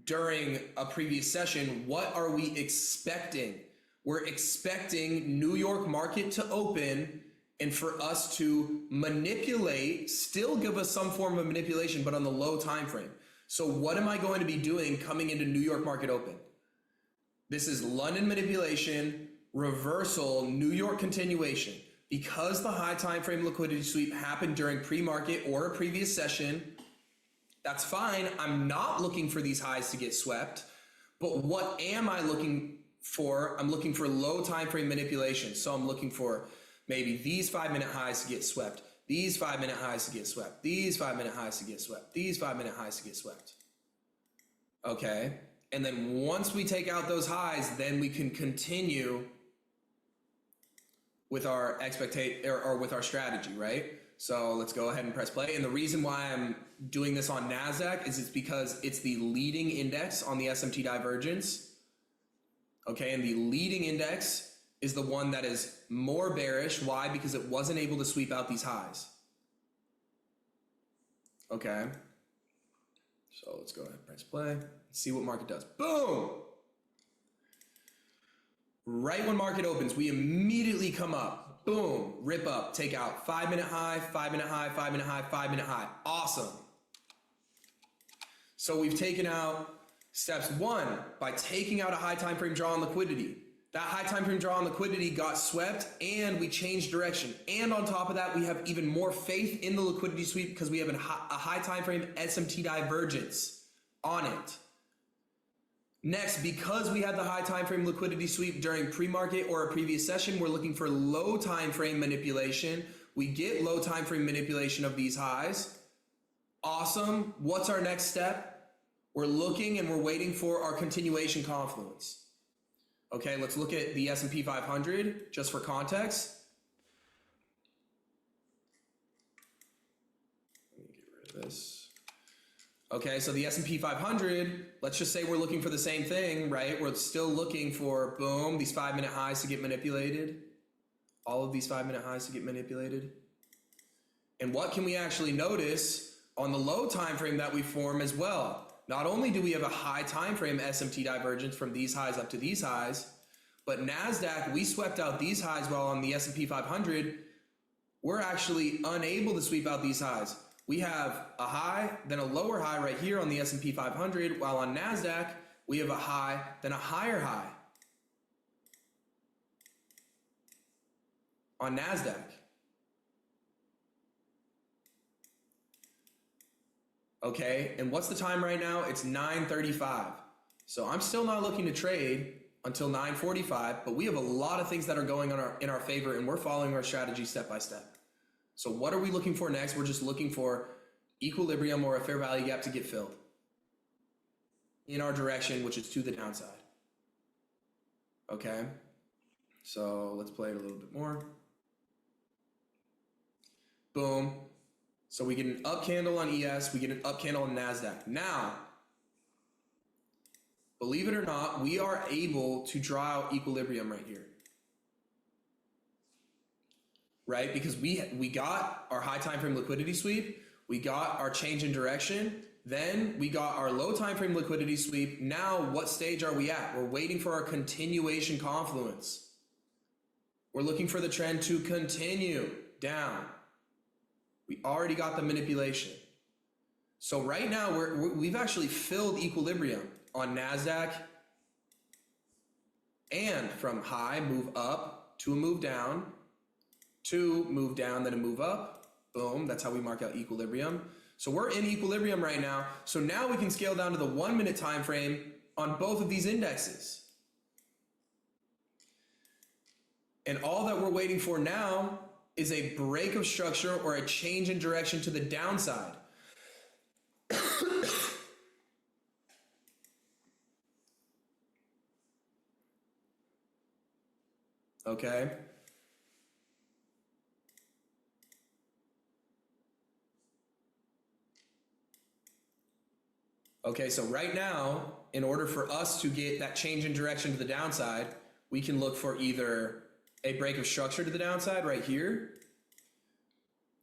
during a previous session, what are we expecting? We're expecting New York market to open and for us to manipulate, still give us some form of manipulation, but on the low time frame. So what am I going to be doing coming into New York market open? This is London manipulation, reversal, New York continuation. Because the high time frame liquidity sweep happened during pre-market or a previous session, that's fine. I'm not looking for these highs to get swept, but what am I looking for? I'm looking for low time frame manipulation. So I'm looking for maybe these 5-minute highs to get swept, these 5-minute highs to get swept, these 5-minute highs to get swept, these 5-minute highs to get swept. Okay. And then once we take out those highs, then we can continue with our or with our strategy, right? So let's go ahead and press play. And the reason why I'm doing this on NASDAQ is it's because it's the leading index on the SMT divergence. Okay. And the leading index is the one that is more bearish. Why? Because it wasn't able to sweep out these highs. Okay. So let's go ahead and press play. See what market does. Boom! Right when market opens, we immediately come up. Boom, rip up, take out 5-minute high, 5-minute high, 5-minute high, 5-minute high. Awesome. So we've taken out steps one by taking out a high time frame draw on liquidity. That high time frame draw on liquidity got swept and we changed direction. And on top of that, we have even more faith in the liquidity sweep because we have a high time frame SMT divergence on it. Next, because we had the high time frame liquidity sweep during pre-market or a previous session, we're looking for low time frame manipulation. We get low time frame manipulation of these highs. Awesome. What's our next step? We're looking and we're waiting for our continuation confluence. Okay, let's look at the S&P 500 just for context. Let me get rid of this. Okay, so the S&P 500, let's just say we're looking for the same thing, right? We're still looking for, boom, these 5-minute highs to get manipulated. All of these 5-minute highs to get manipulated. And what can we actually notice on the low time frame that we form as well? Not only do we have a high time frame SMT divergence from these highs up to these highs, but NASDAQ, we swept out these highs while on the S&P 500, we're actually unable to sweep out these highs. We have a high, then a lower high right here on the S&P 500, while on NASDAQ, we have a high, then a higher high on NASDAQ. Okay, and what's the time right now? It's 9:35. So I'm still not looking to trade until 9:45, but we have a lot of things that are going on in our favor, and we're following our strategy step by step. So what are we looking for next? We're just looking for equilibrium or a fair value gap to get filled in our direction, which is to the downside. Okay, so let's play it a little bit more. Boom. So we get an up candle on ES, we get an up candle on NASDAQ. Now, believe it or not, we are able to draw out equilibrium right here. Right? Because we got our high time frame liquidity sweep, we got our change in direction, then we got our low time frame liquidity sweep. Now, what stage are we at? We're waiting for our continuation confluence. We're looking for the trend to continue down. We already got the manipulation. So right now we've actually filled equilibrium on NASDAQ, and from high move up to a move down, to move down, then a move up. Boom, that's how we mark out equilibrium. So we're in equilibrium right now. So now we can scale down to the 1 minute time frame on both of these indexes. And all that we're waiting for now is a break of structure or a change in direction to the downside. Okay. Okay, so right now, in order for us to get that change in direction to the downside, we can look for either a break of structure to the downside right here.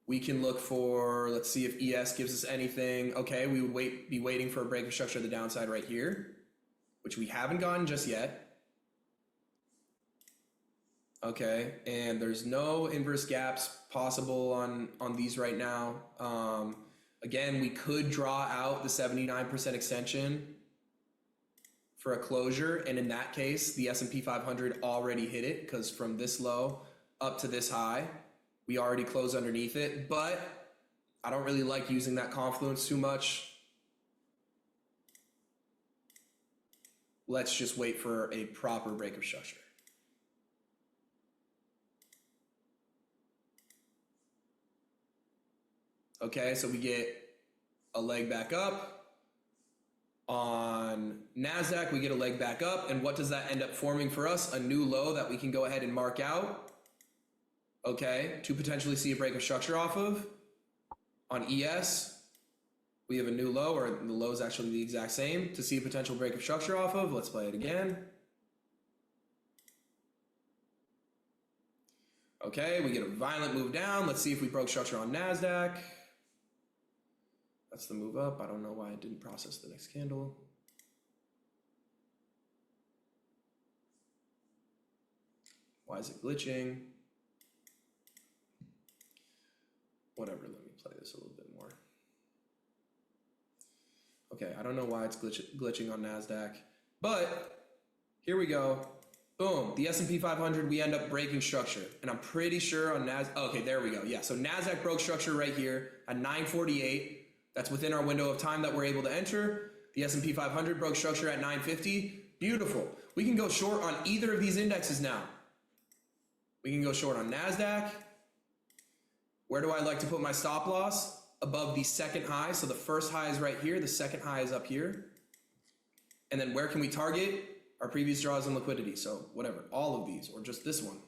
We can look for, let's see if ES gives us anything. Okay, we would be waiting for a break of structure to the downside right here, which we haven't gotten just yet. Okay, and there's no inverse gaps possible on these right now. Again, we could draw out the 79% extension for a closure, and in that case, the S&P 500 already hit it, because from this low up to this high, we already closed underneath it. But I don't really like using that confluence too much. Let's just wait for a proper break of structure. Okay, so we get a leg back up. On NASDAQ, we get a leg back up. And what does that end up forming for us? A new low that we can go ahead and mark out. Okay, to potentially see a break of structure off of. On ES, we have a new low, or the low is actually the exact same, to see a potential break of structure off of. Let's play it again. Okay, we get a violent move down. Let's see if we broke structure on NASDAQ. That's the move up. I don't know why it didn't process the next candle. Why is it glitching? Whatever, let me play this a little bit more. Okay, I don't know why it's glitching on NASDAQ, but here we go. Boom, the S&P 500, we end up breaking structure. And I'm pretty sure on NASDAQ, okay, there we go. Yeah, so NASDAQ broke structure right here at 948. That's within our window of time that we're able to enter. The S&P 500 broke structure at 950. Beautiful. We can go short on either of these indexes now. We can go short on NASDAQ. Where do I like to put my stop loss? Above the second high. So the first high is right here. The second high is up here. And then where can we target? Our previous draws and liquidity. So whatever, all of these, or just this one.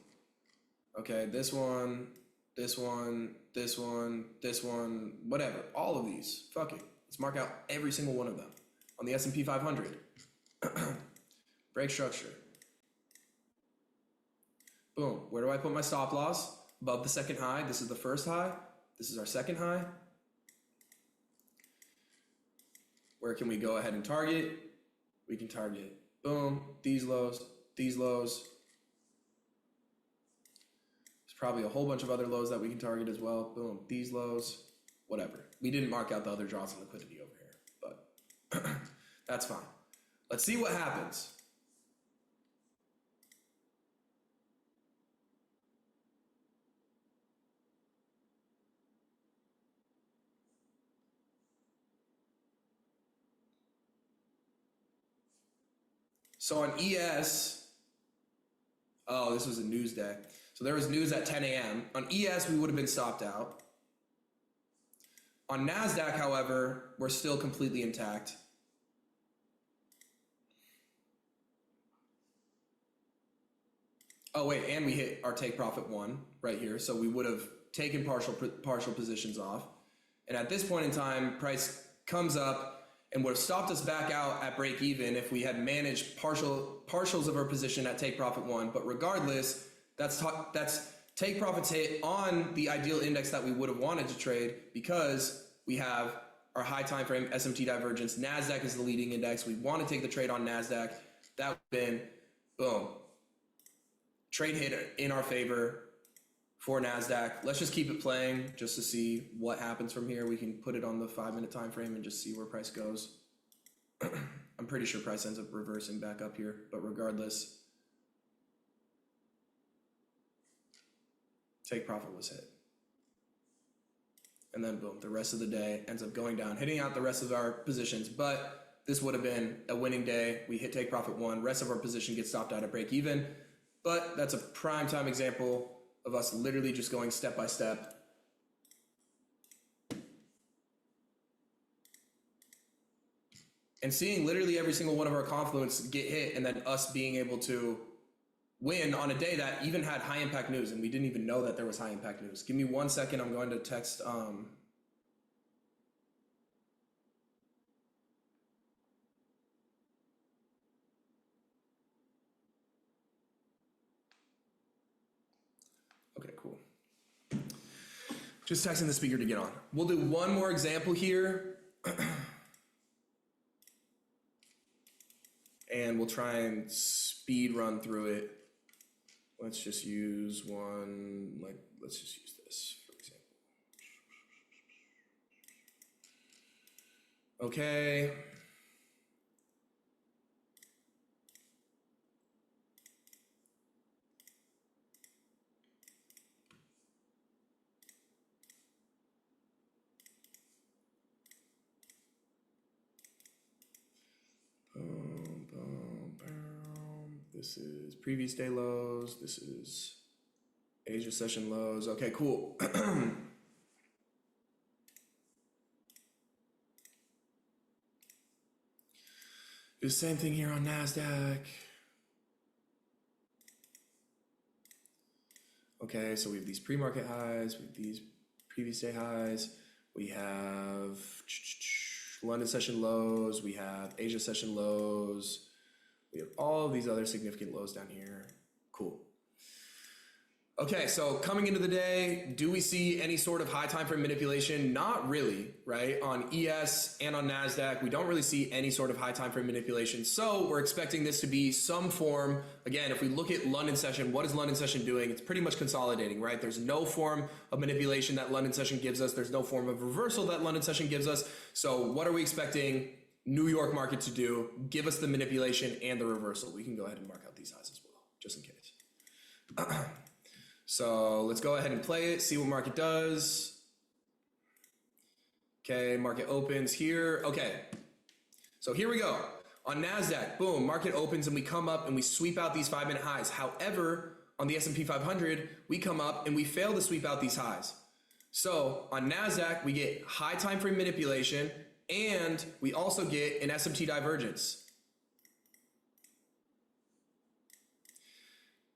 Okay, this one, this one, this one, this one, whatever, all of these. Fuck it. Let's mark out every single one of them on the S&P 500. Break structure. Boom. Where do I put my stop loss? Above the second high. This is the first high. This is our second high. Where can we go ahead and target? We can target, boom, these lows, these lows. Probably a whole bunch of other lows that we can target as well. Boom, these lows, whatever. We didn't mark out the other draws and liquidity over here, but that's fine. Let's see what happens. So on ES, oh, this was a news day. So there was news at 10 a.m. On ES, we would have been stopped out. On NASDAQ, however, we're still completely intact. Oh wait, and we hit our take profit 1 right here. So we would have taken partial positions off. And at this point in time, price comes up and would have stopped us back out at break even if we had managed partials of our position at take profit 1. But regardless, that's take profits hit on the ideal index that we would have wanted to trade, because we have our high time frame SMT divergence. NASDAQ is the leading index. We want to take the trade on NASDAQ. That would have been, boom, trade hit in our favor for NASDAQ. Let's just keep it playing just to see what happens from here. We can put it on the 5-minute time frame and just see where price goes. I'm pretty sure price ends up reversing back up here, but regardless, take profit was hit. And then boom, the rest of the day ends up going down, hitting out the rest of our positions. But this would have been a winning day. We hit take profit 1, rest of our position gets stopped out at break even. But that's a prime time example of us literally just going step by step. And seeing literally every single one of our confluence get hit, and then us being able to win on a day that even had high impact news, and we didn't even know that there was high impact news. Give me 1 second, I'm going to text okay, cool. Just texting the speaker to get on. We'll do one more example here. And we'll try and speed run through it. Let's just use one, let's just use this, for example. Okay. This is previous day lows. This is Asia session lows. Okay, cool. Do the same thing here on NASDAQ. Okay, so we have these pre-market highs, we have these previous day highs, we have London session lows, we have Asia session lows, we have all of these other significant lows down here. Cool. Okay, so coming into the day, do we see any sort of high time frame manipulation? Not really, right? On ES and on NASDAQ, we don't really see any sort of high time frame manipulation. So we're expecting this to be some form. Again, if we look at London session, what is London session doing? It's pretty much consolidating, right? There's no form of manipulation that London session gives us. There's no form of reversal that London session gives us. So what are we expecting New York market to do? Give us the manipulation and the reversal. We can go ahead and mark out these highs as well, just in case. So let's go ahead and play it, see what market does. Okay, market opens here. Okay, so here we go. On NASDAQ, boom, market opens and we come up and we sweep out these 5-minute highs. However, on the S&P 500, we come up and we fail to sweep out these highs. So on NASDAQ, we get high time frame manipulation and we also get an SMT divergence.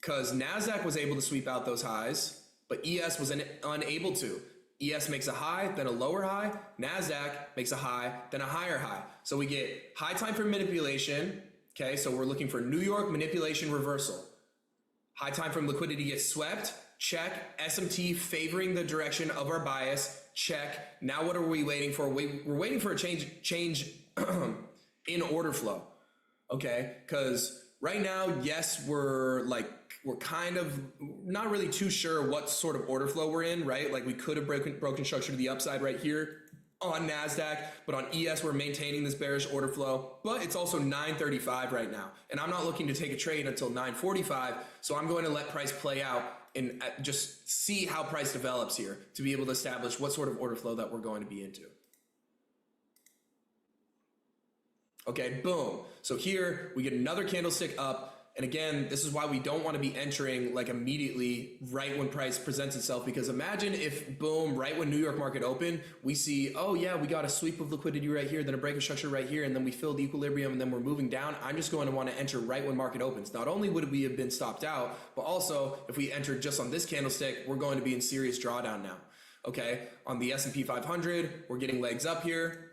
Because NASDAQ was able to sweep out those highs, but ES was unable to. ES makes a high, then a lower high. NASDAQ makes a high, then a higher high. So we get high time for manipulation. Okay, so we're looking for New York manipulation reversal. High time frame liquidity gets swept, check. SMT favoring the direction of our bias, check. Now what are we waiting for? We're waiting for a change in order flow. Okay, because right now, yes, we're kind of not really too sure what sort of order flow we're in, right? Like we could have broken structure to the upside right here. on NASDAQ, but on ES, we're maintaining this bearish order flow, but it's also 9:35 right now. And I'm not looking to take a trade until 9:45. So I'm going to let price play out and just see how price develops here to be able to establish what sort of order flow that we're going to be into. Okay, boom. So here we get another candlestick up. And again, this is why we don't want to be entering like immediately right when price presents itself, because imagine if boom, right when New York market opened, we see, oh yeah, we got a sweep of liquidity right here, then a break of structure right here, and then we filled equilibrium and then we're moving down. I'm just going to want to enter right when market opens. Not only would we have been stopped out, but also if we entered just on this candlestick, we're going to be in serious drawdown now. Okay, on the S&P 500, we're getting legs up here.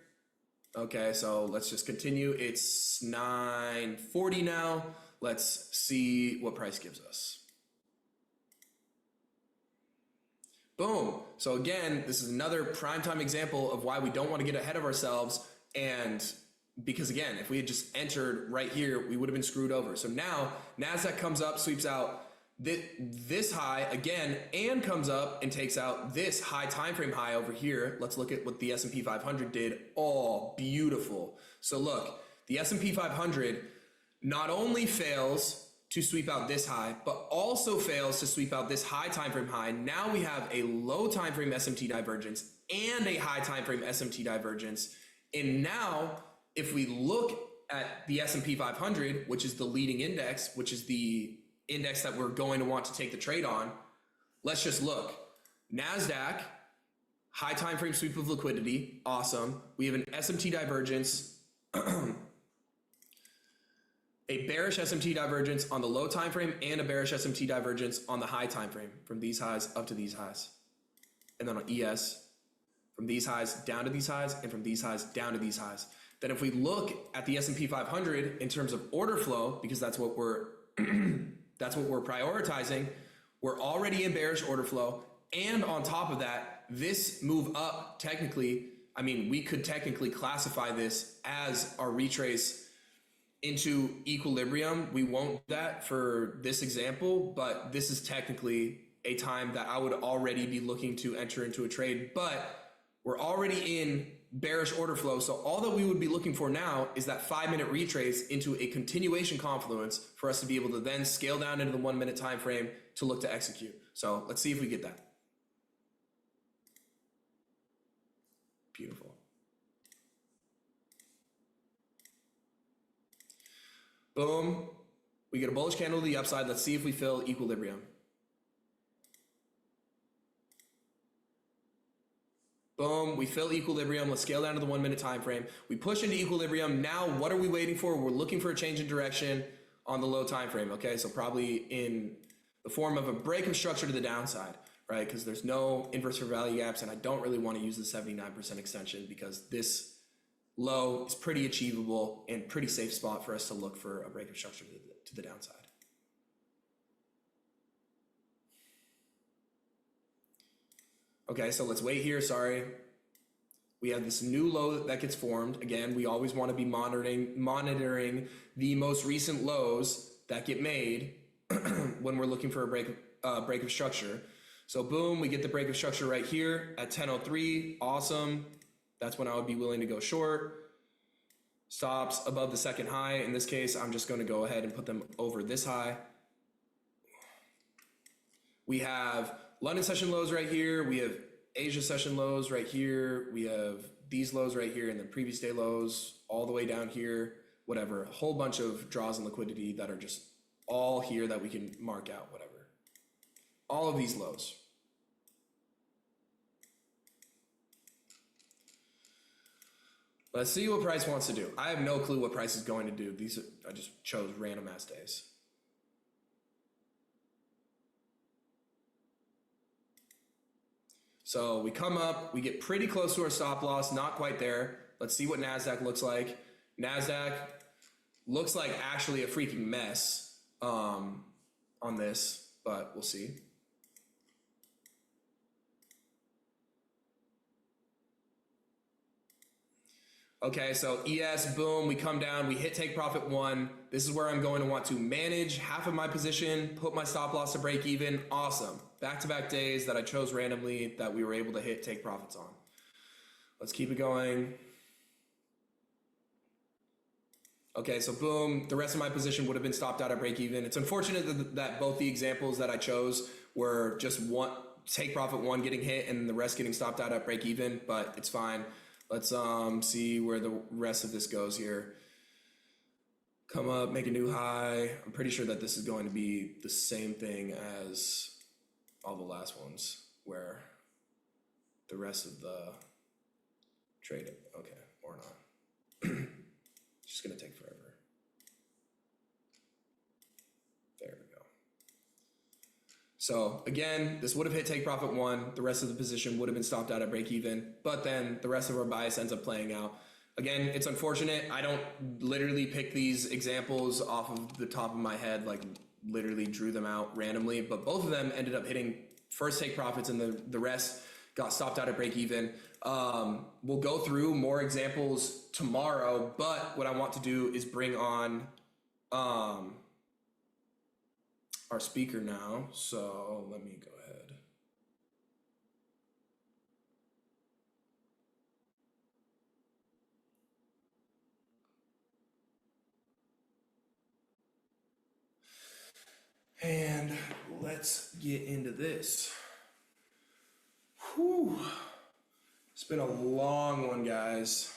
Okay, so let's just continue. It's 9:40 now. Let's see what price gives us. Boom. So again, this is another prime time example of why we don't want to get ahead of ourselves. And because again, if we had just entered right here, we would have been screwed over. So now NASDAQ comes up, sweeps out this high again, and comes up and takes out this high time frame high over here. Let's look at what the S&P 500 did. Oh, beautiful. So look, the S&P 500 not only fails to sweep out this high, but also fails to sweep out this high time frame high. Now we have a low time frame SMT divergence and a high time frame SMT divergence. And now if we look at the S&P 500, which is the leading index, which is the index that we're going to want to take the trade on, let's just look. NASDAQ, high time frame sweep of liquidity, awesome. We have an SMT divergence, a bearish SMT divergence on the low time frame and a bearish SMT divergence on the high time frame from these highs up to these highs. And then on ES, from these highs down to these highs, and from these highs down to these highs. Then if we look at the S&P 500 in terms of order flow, because that's what we're that's what we're prioritizing, we're already in bearish order flow. And on top of that, this move up technically, I mean, we could technically classify this as our retrace into equilibrium. We won't do that for this example, but this is technically a time that I would already be looking to enter into a trade, but we're already in bearish order flow. So all that we would be looking for now is that 5-minute retrace into a continuation confluence for us to be able to then scale down into the 1-minute time frame to look to execute. So let's see if we get that. Beautiful. Boom. We get a bullish candle to the upside. Let's see if we fill equilibrium. Boom, we fill equilibrium. Let's scale down to the 1-minute time frame. We push into equilibrium. Now, what are we waiting for? We're looking for a change in direction on the low time frame. Okay, so probably in the form of a break of structure to the downside, right? Because there's no inverse for value gaps, and I don't really want to use the 79% extension because this low is pretty achievable and pretty safe spot for us to look for a break of structure to the downside. Okay, so let's wait here. Sorry. We have this new low that gets formed. Again, we always want to be monitoring the most recent lows that get made when we're looking for a break of structure. So boom, we get the break of structure right here at 10:03. Awesome. That's when I would be willing to go short. Stops above the second high. In this case, I'm just going to go ahead and put them over this high. We have London session lows right here. We have Asia session lows right here. We have these lows right here and then previous day lows all the way down here. Whatever. A whole bunch of draws and liquidity that are just all here that we can mark out, whatever. All of these lows. Let's see what price wants to do. I have no clue what price is going to do. I just chose random ass days. So we come up, we get pretty close to our stop loss, not quite there. Let's see what NASDAQ looks like. NASDAQ looks like actually a freaking mess on this, but we'll see. Okay, so ES, boom, we come down, we hit take profit 1. This is where I'm going to want to manage half of my position, put my stop loss to break even. Awesome. Back-to-back days that I chose randomly that we were able to hit take profits on. Let's keep it going. Okay, so boom, the rest of my position would have been stopped out at break even. It's unfortunate that both the examples that I chose were just one take profit one getting hit and the rest getting stopped out at break even, but it's fine. Let's see where the rest of this goes here. Come up, make a new high. I'm pretty sure that this is going to be the same thing as all the last ones where the rest of the trade, okay, or not. It's just gonna take forever. There we go. So again, this would have hit take profit one. The rest of the position would have been stopped out at break even, but then the rest of our bias ends up playing out. Again, it's unfortunate. I don't literally pick these examples off of the top of my head, like literally drew them out randomly, but both of them ended up hitting first take profits and the rest got stopped out at break even. We'll go through more examples tomorrow, but what I want to do is bring on our speaker now. So let me go ahead. And let's get into this. Whew. It's been a long one, guys.